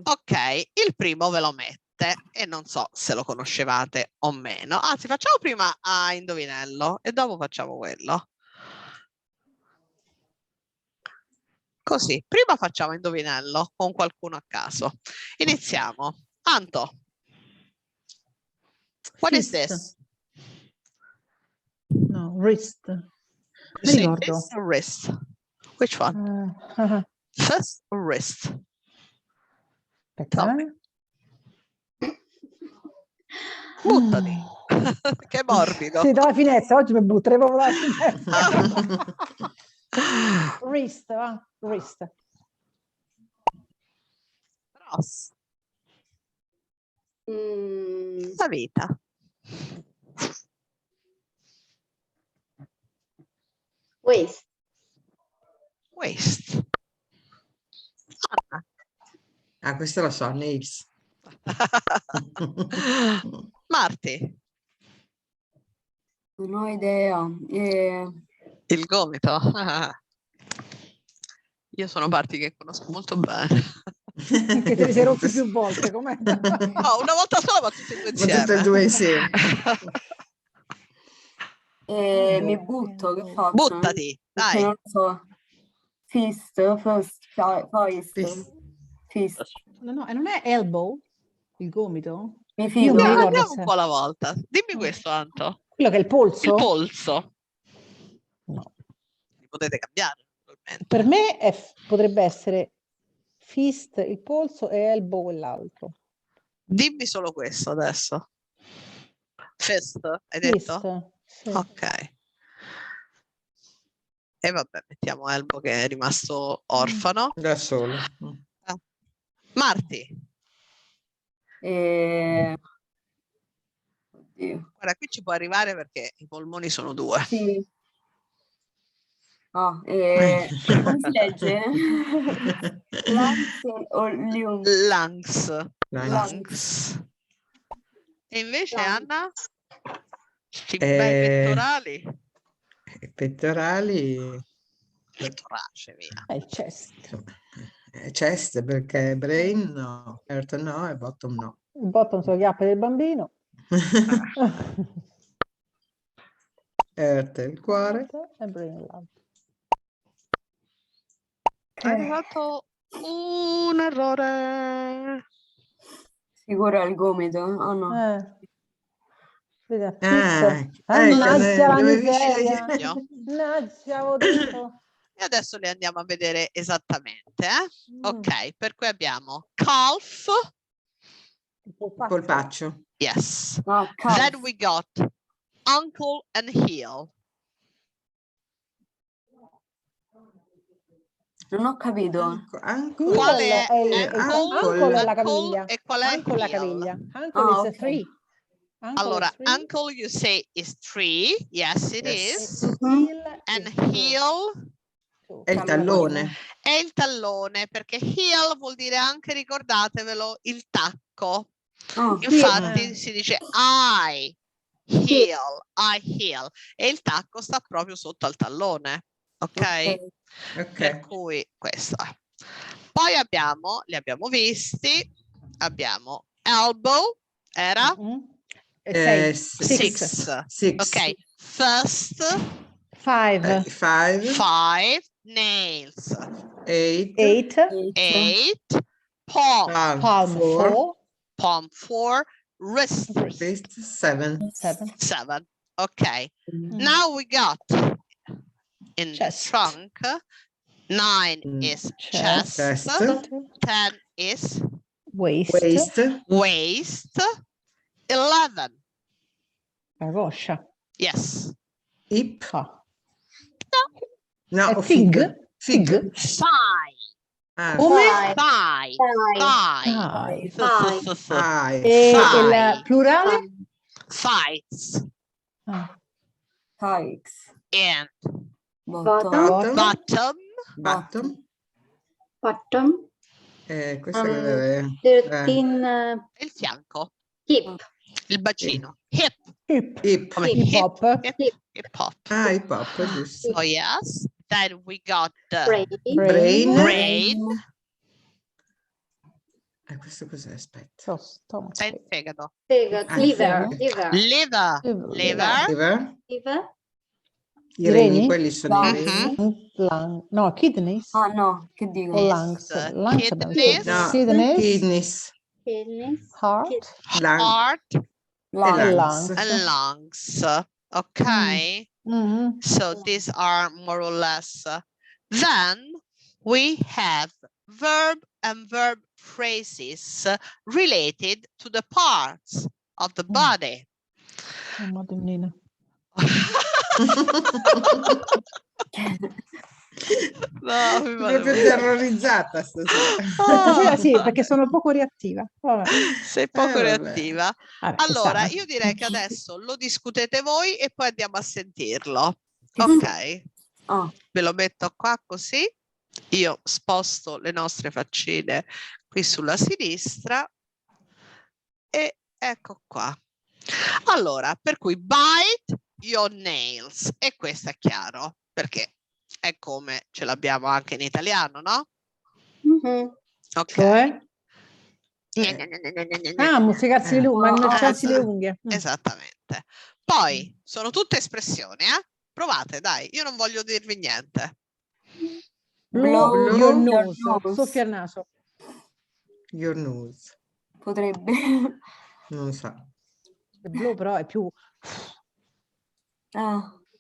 Ok, il primo ve lo mette e non so se lo conoscevate o meno. Anzi, facciamo prima a indovinello e dopo facciamo quello. Così, prima facciamo indovinello con qualcuno a caso. Iniziamo. Anto. What is this? No, wrist. Fist or wrist? Which one? Fist or wrist? Aspetta. Buttati. Che morbido. Sì, dalla finestra, oggi mi butterei proprio dalla finestra. Wrist, va? Wrist. Ross. Mm, La vita. waste. Waste. Anna. Ah, questa la so, nails. Marti. Non ho idea. Il gomito. Io sono parti che conosco molto bene. Che te li sei rotti più volte, com'è? No, una volta sola, ma tutti e due Ma tutte e insieme. due insieme. Mi butto, che faccio? Buttati, Perché dai. non lo so. Fist, first, Fist. fist. No, e non è elbow, il gomito? Mi Io fido. mi ricordo Andiamo un se- po' alla volta. Dimmi questo, Anto. quello che è il polso? Il polso. No. Li potete cambiare, naturalmente. Per me potrebbe essere fist il polso e elbow quell'altro. Dimmi solo questo adesso. Fist, hai Fist, detto? sì. Ok. E vabbè, mettiamo Elbo che è rimasto orfano. Da solo. Marti. Oddio. Guarda, qui ci può arrivare perché i polmoni sono 2. Sì. Come si legge? Lungs o lungs? Lungs. E invece Lungs. Anna? I bei pettorali. I pettorali. Pettorace, via. È il chest. Chest perché brain no, heart no e bottom no. Il bottom sono le chiappe del bambino. Heart il cuore. E brain l'altro. Hai fatto un errore. Sicuro è il gomito? Oh no. Vedi, Mannaggia la dove miseria. Segno. Mannaggia, avevo detto. E adesso le andiamo a vedere esattamente. Ok, per cui abbiamo calf. Polpaccio. Yes. Calf. Then we got ankle and heel. Non ho capito. Qual è ankle è la caviglia. e qual è Ankle la heel? caviglia. Ankle is 3. Allora, ankle you say is 3. Yes, it is. And heel È il tallone. è il tallone, perché heel vuol dire anche, ricordatevelo, il tacco. Infatti si dice I heel e il tacco sta proprio sotto al tallone. Ok? Per cui questa. Poi li abbiamo visti, abbiamo elbow, era? 6. Ok, first, 5. 5 nails, 8. palm, Palm 4, wrist, 7. 7. Okay, now we got in the trunk, 9 is chest, 10 is waist, 11. Roscia. Yes. Hip. No, fig. Thigh. Come? Thigh. E il plurale? Thighs. Thighs. And Bottom. Questo è 13. Il fianco. Hip. Il bacino. Hip. Come Hip hop. Hip hop. Ah, hip hop, giusto. Oh yes. Then we got Brain. Questo cos'è? Aspetta. È il fegato. Liver. I reni, quelli sono i reni. No, kidneys. No, che dico? O lungs. Kidneys. Heart. And lungs. Okay. So these are more or less. Then we have verb and verb phrases related to the parts of the body. Oh, Madonnina. No, proprio terrorizzata stasera. Stasera sì, perché sono poco reattiva. Vabbè. Sei poco vabbè. reattiva. Vabbè, ci Allora, sta. io direi che adesso lo discutete voi e poi andiamo a sentirlo. Ok? Ve lo metto qua così. Io sposto le nostre faccine qui sulla sinistra e ecco qua. Allora, per cui bite your nails, e questo è chiaro, perché è come ce l'abbiamo anche in italiano, no? Ok. Cioè? Mozzicarsi le unghie, mangiarsi le unghie. Esattamente. Poi, sono tutte espressioni, Provate, dai, io non voglio dirvi niente. Blow your nose. Soffia il naso. Your nose. Potrebbe. Non so. Blow però è più...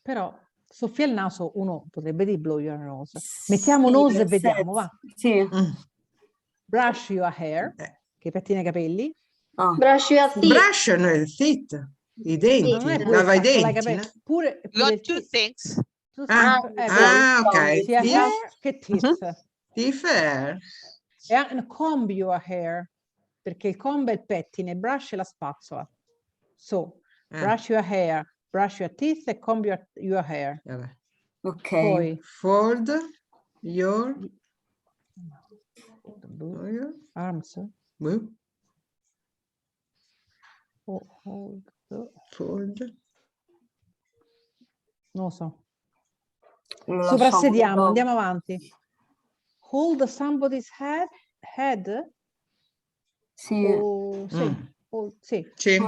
Però soffia il naso, uno potrebbe dire blow your nose. Mettiamo nose e vediamo, va. Sì. Brush your hair, che pettina i capelli. Brush your teeth. Brush nel teeth. I denti. Non è Lava i questa, denti. no? Pure Got two things. Ok. Sia hair che teeth. Teeth hair. E comb your hair, perché il comb è il pettine, brush è la spazzola. So, brush your hair, brush your teeth e comb your hair. Ok. Poi fold your arms. Fold. Non lo so. Soprassediamo, andiamo avanti. Hold somebody's head. Sì. Sì.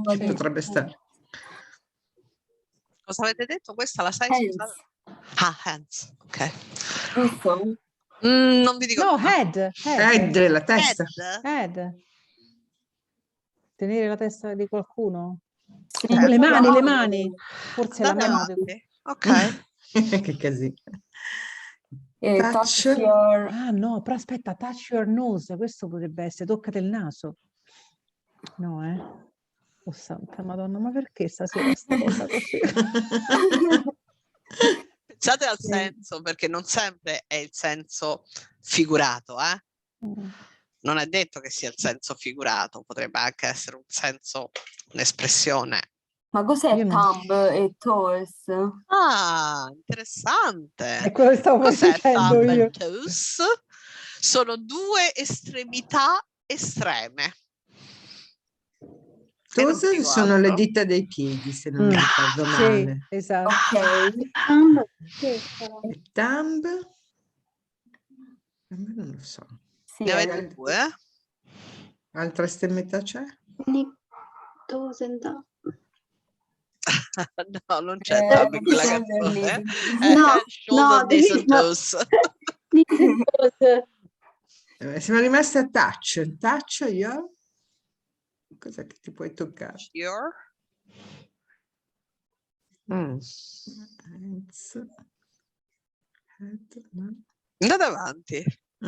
Potrebbe stare. Cosa avete detto? Questa la sai? Scusate? Hands. Ok. Giusto? Non vi dico. No, head. Head, la testa. Head. Tenere la testa di qualcuno? Sì, le mani. Forse la mano. Ok. Che casino. Touch your... Ah no, però aspetta, touch your nose, questo potrebbe essere, toccate il naso. No, Oh santa Madonna, ma perché stasera sta cosa così? Pensate al senso, perché non sempre è il senso figurato, Non è detto che sia il senso figurato, potrebbe anche essere un senso, un'espressione. Ma cos'è thumb e toes? Ah, interessante. È quello che stavo dicendo thumb io. and toes? Sono due estremità estreme. Toes sono le dita dei piedi, se non mi ricordo male. Sì, esatto. E thumb? Non lo so. Sì, ne avete due? Altra estremità c'è? Toes and thumb. No, non c'è thumb in quella canzone. No, toes. Siamo rimasti a touch. Touch your? Cos'è che ti puoi toccare? Your? Andate avanti,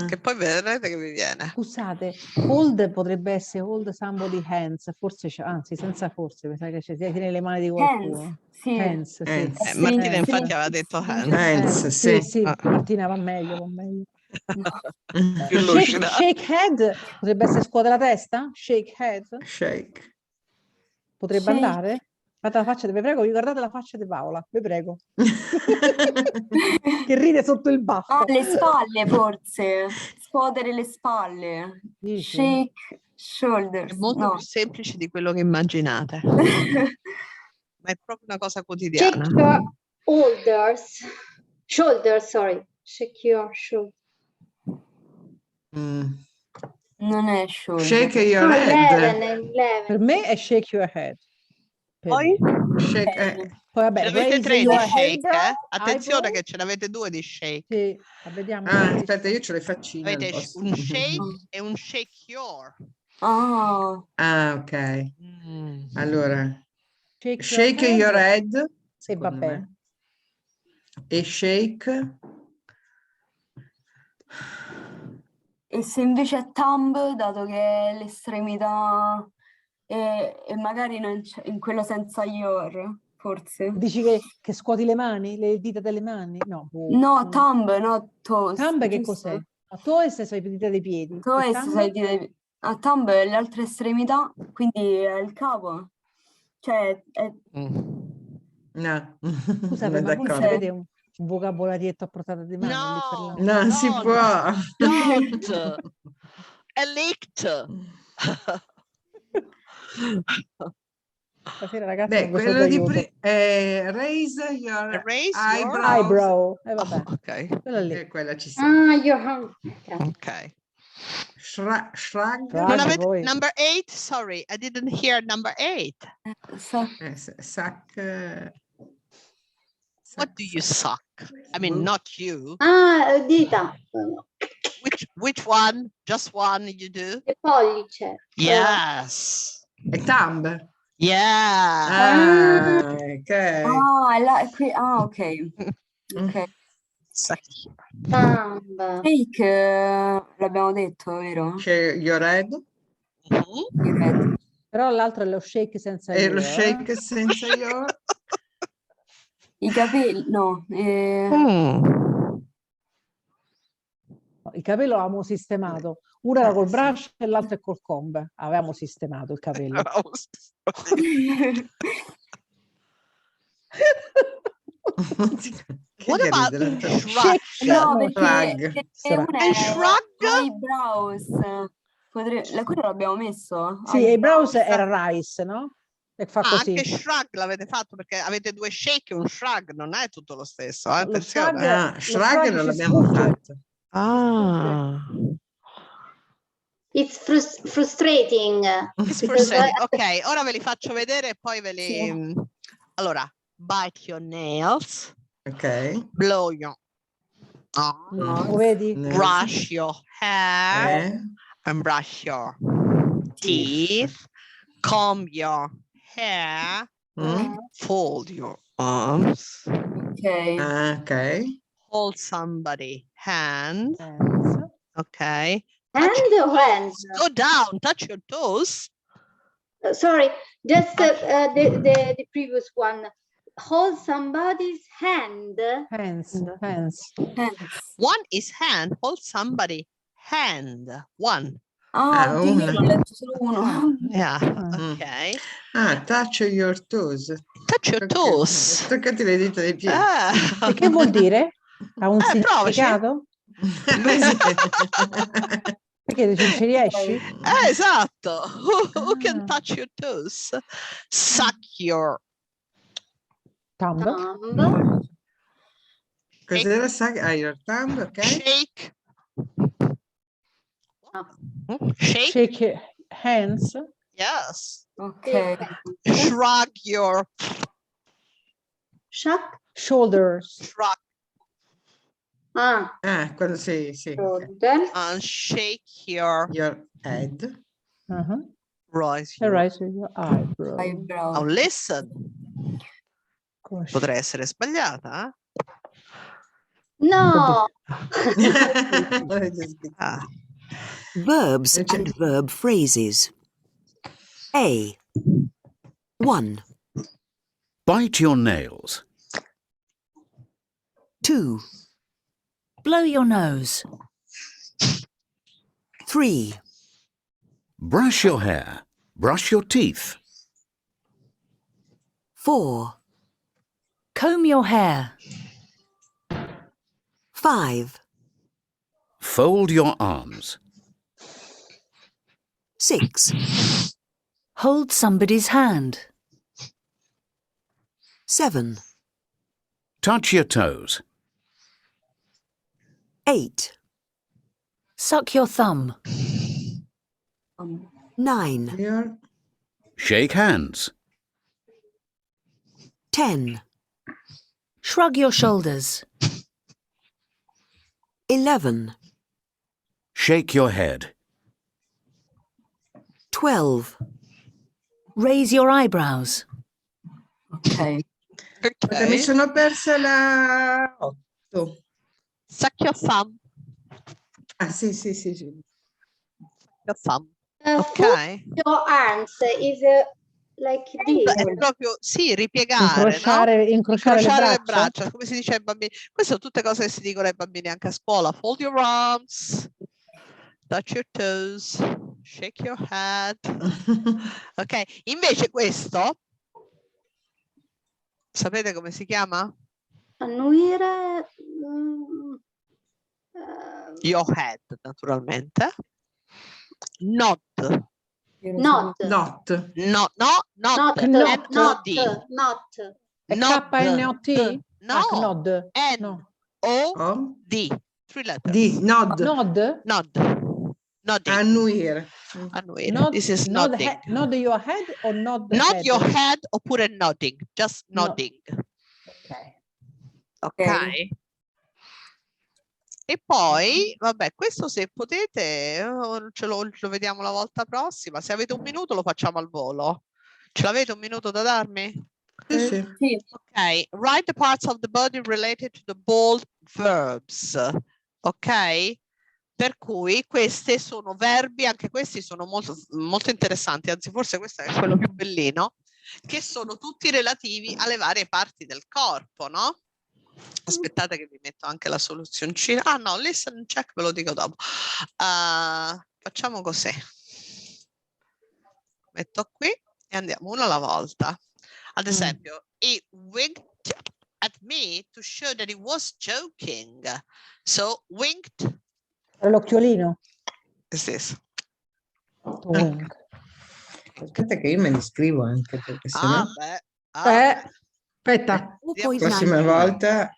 che poi vedrete che vi viene. Scusate, hold potrebbe essere hold somebody hands, forse c'è, anzi senza forse, mi sa che c'è, tiene le mani di qualcuno. Hands, sì. Martina infatti aveva detto hands, sì. Martina va meglio. Più lucida. Shake head potrebbe essere scuote la testa? Shake head? Shake. Potrebbe andare? Guardate la faccia, vi prego, guardate la faccia di Paola, vi prego. Che ride sotto il baffo. Le spalle forse, scuotere le spalle. Dici? Shake shoulders. È molto più semplice di quello che immaginate. Ma è proprio una cosa quotidiana. Shake your shoulders, sorry. Shake your shoulders. Non è shoulder. Shake your head. 11. Per me è shake your head. Poi? Shake, Poi vabbè, Ce n'avete raise tre di your shake, eyebrow, Attenzione eyebrow. che ce n'avete due di shake. Sì, vediamo. aspetta, io ce le faccine. Avete un shake e un shake your. Ok. Allora, Shake your head. E vabbè. E shake. E se invece è thumb, dato che è l'estremità e magari non c'è, in quello senza your, forse. Dici che scuoti le mani, le dita delle mani? No, No, thumb, no toes. thumb che giusto? cos'è? A toes sono le dita dei piedi. Toes, E thumb? sai dire, a thumb è l'altra estremità, quindi è il capo. Cioè, è... No, Scusate, non è ma non d'accordo. sapete un vocabolarietto a portata di mano lì per là? No, Non si può. don't. Elect. Stasera ragazzi Beh, non vi so quello di d'aiuto. raise your Erase your Eyebrow, vabbè, ok. quella lì. quella ci sta. Ah, your hand. Ok. Shrug. Shrug, Non avete poi. number 8? Sorry, I didn't hear number 8. Suck. What do you suck? I mean, not you. Ah, dita. Which one? Just one you do? Le pollice. Yes. E thumb. Yeah. Ah, ok. Ok. Ok. Thumb. Shake, l'abbiamo detto, vero? Your head. Your head. Però l'altro è lo shake senza E lo your. shake senza your. I capelli, no. I capelli l'avevamo sistemato. Uno era col brush e l'altro è col comb. Avevamo sistemato il capello. What about Shake, No, no, perché Sarà. una And è shrug? eyebrows. Quello l'abbiamo messo? Sì, e brows era rice, no? E fa così. Anche shrug l'avete fatto perché avete due shake e un shrug, non è tutto lo stesso. Lo Attenzione. shrug non ci l'abbiamo sfugge. fatto. Ah. It's frustrating. It's because frustrating. Ok, ora ve li faccio vedere e poi ve li... Sì. Allora, bite your nails. Ok. Blow your Lo vedi? brush your hair and brush your teeth, comb your hair, fold your arms, Ok. hold somebody hand, okay, Hand or hands? go down, touch your toes. Sorry, just the previous one. Hold somebody's hand. Hands. One is hand, hold somebody hand, one. Anche io l'ho letto solo uno. Yeah, ok. Touch your toes. Touch your toes. Toccati le dita dei piedi. E che vuol dire? Ha un significato? Perché non ci riesci? Esatto. Who can touch your toes? Suck your thumb. Cos'era? Suck your thumb, ok? Shake. Shake hands. Yes. Ok. Shrug your shoulders. Shrug. Quando sì. Shoulder. And shake your head. Rise your eyebrow. Now listen. Potrei essere sbagliata, eh? No. Verbs and verb phrases. A. 1. Bite your nails. 2. Blow your nose. 3. Brush your hair. Brush your teeth. 4. Comb your hair. 5. Fold your arms. 6. Hold somebody's hand. 7. Touch your toes. 8. Suck your thumb. 9. Shake hands. 10. Shrug your shoulders. 11. Shake your head. 12. Raise your eyebrows. Ok. Mi sono persa la 8. Suck your thumb. Sì. Your thumb. Ok. Fold your arms is like this. È proprio, sì, ripiegare, Incrociare, no? incrociare le Incrociare braccia. come si dice ai bambini. Queste sono tutte cose che si dicono ai bambini anche a scuola. Fold your arms, touch your toes, shake your head. Ok, invece questo, sapete come si chiama? Annuire. Your head, naturalmente. Not. Not. Not. No, Not. N-O-D. Not. È Not. K-N-O-T? No. Ah, nod. No. N-O-D. 3 letters. Di, nod. Nod? Nodding. Annuire. Annuire. Nod, This is nod, nodding. nod your head or nod the Not head? your head oppure nodding. Just nodding. Ok. E poi, vabbè, questo se potete, lo vediamo la volta prossima. Se avete un minuto lo facciamo al volo. Ce l'avete un minuto da darmi? Sì. Ok, write the parts of the body related to the bold verbs. Ok? Per cui questi sono verbi, anche questi sono molto, molto interessanti, anzi forse questo è quello più bellino, che sono tutti relativi alle varie parti del corpo, no? Aspettate che vi metto anche la soluzioncina. Ah no, listen check ve lo dico dopo. Facciamo così. Metto qui e andiamo uno alla volta. Ad esempio, he winked at me to show that he was joking. So, winked. L'occhiolino. Is this? Wink. Aspetta che io me li scrivo anche perché sennò... Aspetta. La prossima volta...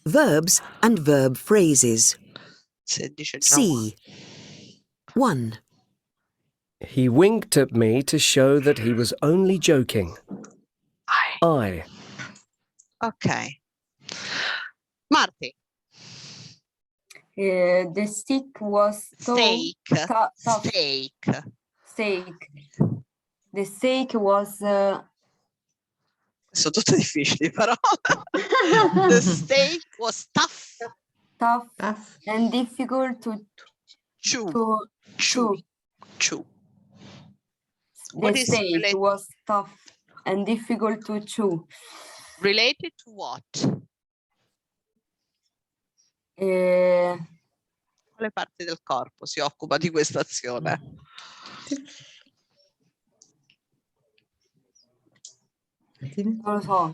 Verbs and verb phrases. C. 1. He winked at me to show that he was only joking. I. Ok. Marti. The stick was Steak. tough. Steak. Steak. The steak was... Sono tutte difficili però. The steak was tough. Tough and difficult to chew. What The is steak related? was tough and difficult to chew. Related to what? Quale parte del corpo si occupa di questa azione? Non lo so.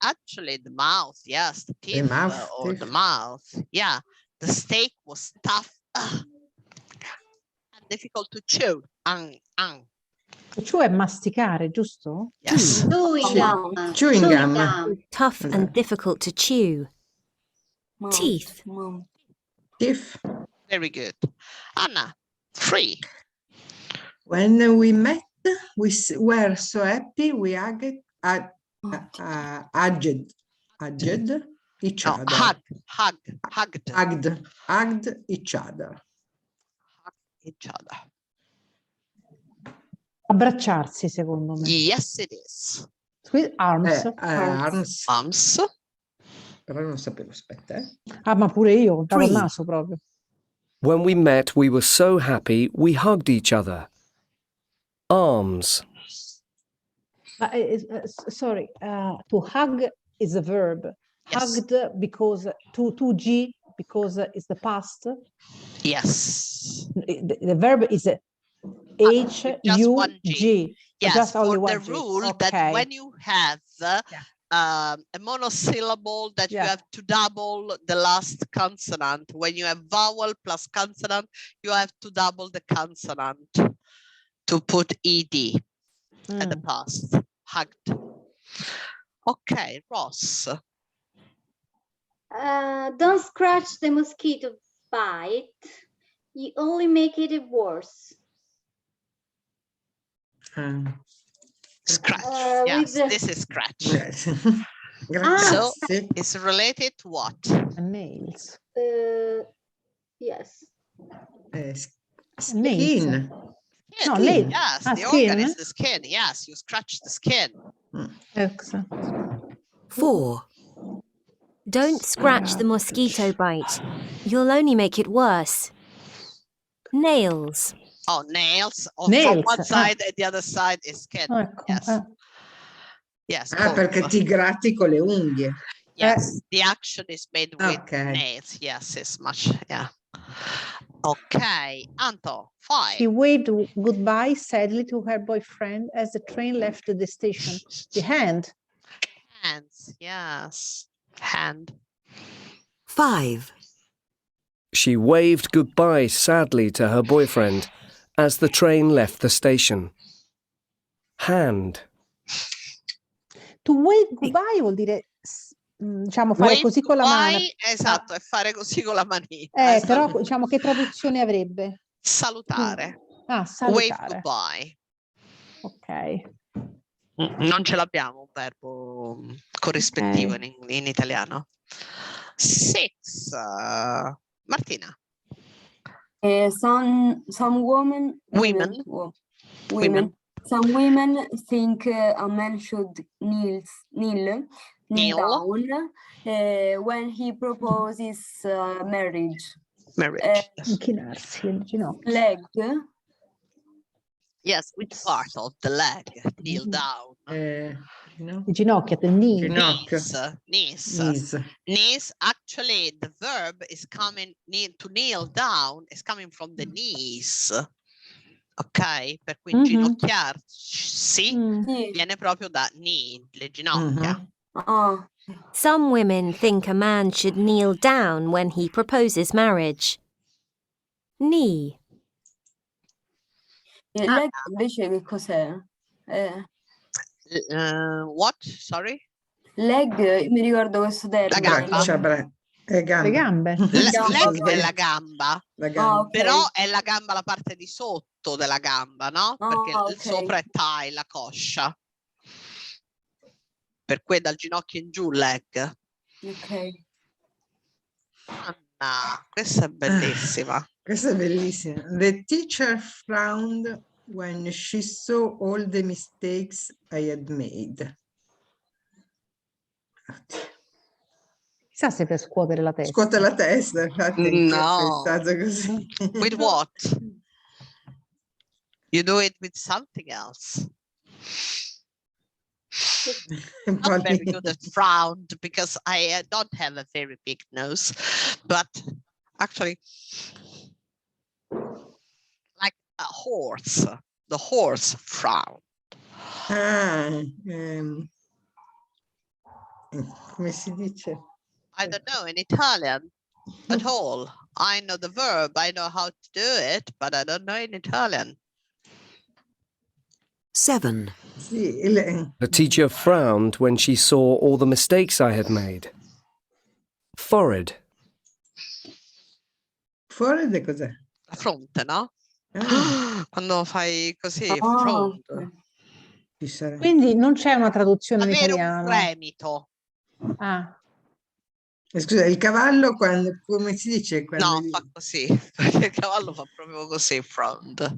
Actually, the mouth, yes, the teeth, or the mouth. Yeah, the steak was tough and difficult to chew. Chew è masticare, giusto? Yes. Chewing gum. Tough and difficult to chew. Teeth. Teeth. Very good. Anna, 3. When we met, we were so happy we hugged each other. Hugged each other. Abbracciarsi, secondo me. Yes, it is. Arms. Arms. Però non sapevo, aspetta. Ah, ma pure io, davo il 3. naso proprio. When we met, we were so happy we hugged each other. Arms. Sorry, to hug is a verb. Yes. Hugged because to G because it's the past. Yes. The verb is H-U-G. Yes, just only for one the G. rule that when you have a monosyllable that you have to double the last consonant. When you have vowel plus consonant, you have to double the consonant to put ed at the past. Hugged. Okay, Ross. Don't scratch the mosquito bite. You only make it worse. Scratch. Yes, this is scratch. So it's related to what? Nails. Yes. Skin. No, nails. Yes, the skin. organ is the skin. Yes, you scratch the skin. Excellent. 4. Don't scratch the mosquito bite. You'll only make it worse. Nails. Oh, nails. From Nails, one side and the other side is skin. Ecco, Yes. Yes. perché ti gratti con le unghie. Yes. The action is made with nails. Yes, it's much. Yeah. Okay. Anto, 5. She waved goodbye sadly to her boyfriend as the train left the station. The hand. Hands. Yes. Hand. 5. She waved goodbye sadly to her boyfriend as the train left the station. Hand. To wave goodbye vuol dire, diciamo, fare Wave così con la mano. Esatto, è fare così con la manina. Però, diciamo, che traduzione avrebbe? Salutare. Salutare. Wave goodbye. Ok. Non ce l'abbiamo un verbo corrispettivo in italiano. 6. Martina. Some women. Some women think a man should kneel down when he proposes marriage. Inchinarsi le ginocchia. Leg. Yes, which part of the leg? Kneel down. Le ginocchia, the knee. Knees. Actually, the verb is coming to kneel down is coming from the knees. Ok? Per cui ginocchiarsi viene proprio da knee, le ginocchia. Some women think a man should kneel down when he proposes marriage. Knee. Leg invece che cos'è? What? Sorry? Leg, mi ricordo questo termine. Le gambe. Leg è la gamba. Okay. Però è la gamba la parte di sotto della gamba, no? Perché il sopra è thigh, la coscia. Per cui dal ginocchio in giù leg. Ok. Anna, questa è bellissima. Questa è bellissima. The teacher frowned when she saw all the mistakes I had made. Chissà se per scuotere la testa. Scuote la testa, infatti. No. Così. With what? You do it with something else. Not very good at frowned because I don't have a very big nose, but actually like a horse, the horse frown. Come si dice? I don't know in Italian at all. I know the verb, I know how to do it, but I don't know in Italian. 7. The teacher frowned when she saw all the mistakes I had made. Forehead. Forehead è cos'è? La fronte, no? Quando fai così, front. Quindi non c'è una traduzione in Avere italiano. un fremito. Scusa, il cavallo quando, come si dice? No, fa così, perché il cavallo fa proprio così, front.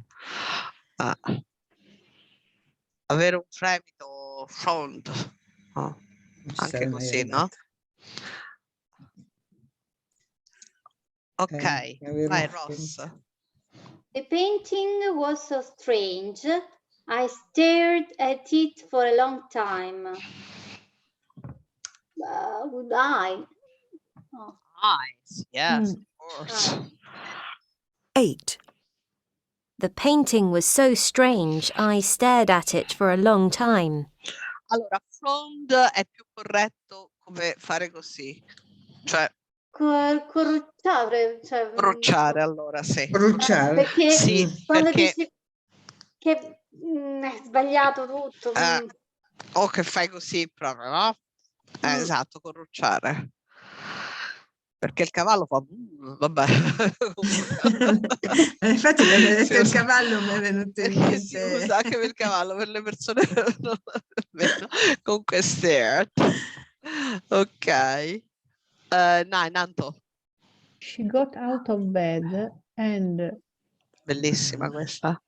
Avere un fremito, front. Anche così, no? Ok, vai Ross. The painting was so strange. I stared at it for a long time. Would I? Eyes, yes, of course. 8. The painting was so strange, I stared at it for a long time. Allora, front è più corretto come fare così. Cioè, Corrucciare. bruciare, allora, sì. Bruciare. Perché Sì, quando perché dici che è sbagliato tutto. o che fai così proprio, no? Esatto, corrucciare. Perché il cavallo fa vabbè. Infatti quando hai detto il cavallo mi è venuto in mente. Si usa anche per il cavallo, per le persone comunque stared. Ok. Nanto. She got out of bed and Bellissima questa.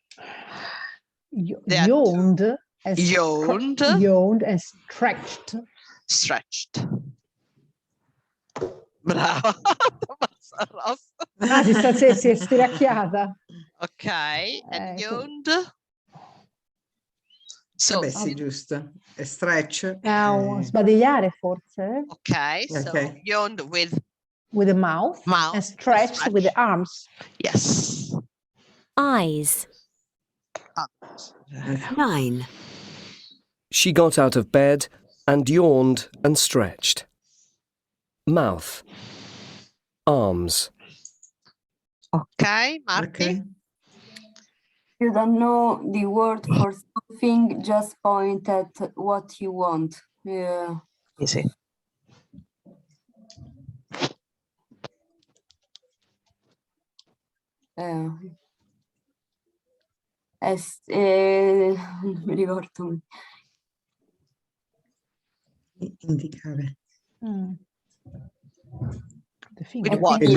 Yawned and stretched. Brava. Si è stiracchiata. Okay, and yawned. So, Vabbè, sì, giusto. E stretch. Sbadigliare forse. Okay, so Okay. yawned with The mouth and stretch with the arms. Yes. Eyes. 9. She got out of bed and yawned and stretched. Mouth. Arms. Okay, Marti. Okay. You don't know the word for something, just point at what you want. Yeah. Easy. Non mi ricordo. Indicare. The finger. With what? The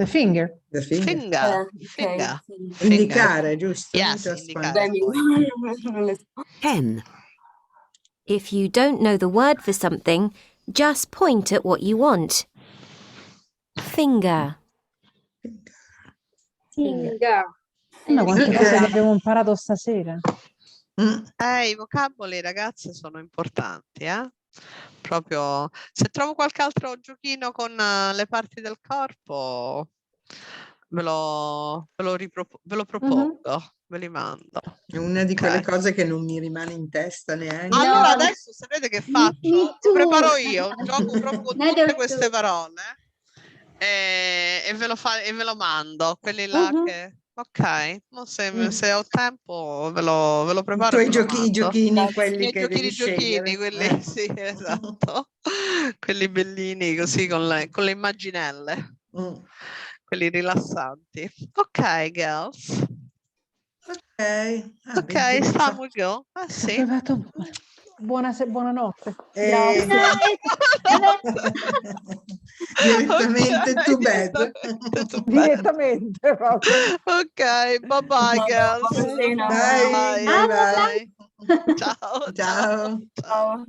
finger. The finger. Finger. Indicare, giusto? Yes, Just indicare. point. 10. If you don't know the word for something, just point at what you want. Finger. Finger. Ma quante cose che abbiamo imparato stasera. I vocaboli, ragazze, sono importanti, Proprio, se trovo qualche altro giochino con le parti del corpo, ve lo propongo, ve li mando. È una di quelle cose che non mi rimane in testa neanche. Allora adesso sapete che faccio? Lo preparo io, un gioco proprio con tutte queste too. parole e ve lo mando, quelli là che... Ok, mo se ho tempo ve lo preparo. I tuoi giochini, quelli I che devi giochini, scegliere. quelli sì, esatto. Quelli bellini così con le immaginelle. Quelli rilassanti. Ok, girls. Ok, stiamo go. Sì. Buonanotte. Direttamente to bed. Direttamente proprio. Ok, bye bye girls. Bye. Bye. Bye. Ciao. Ciao. Ciao.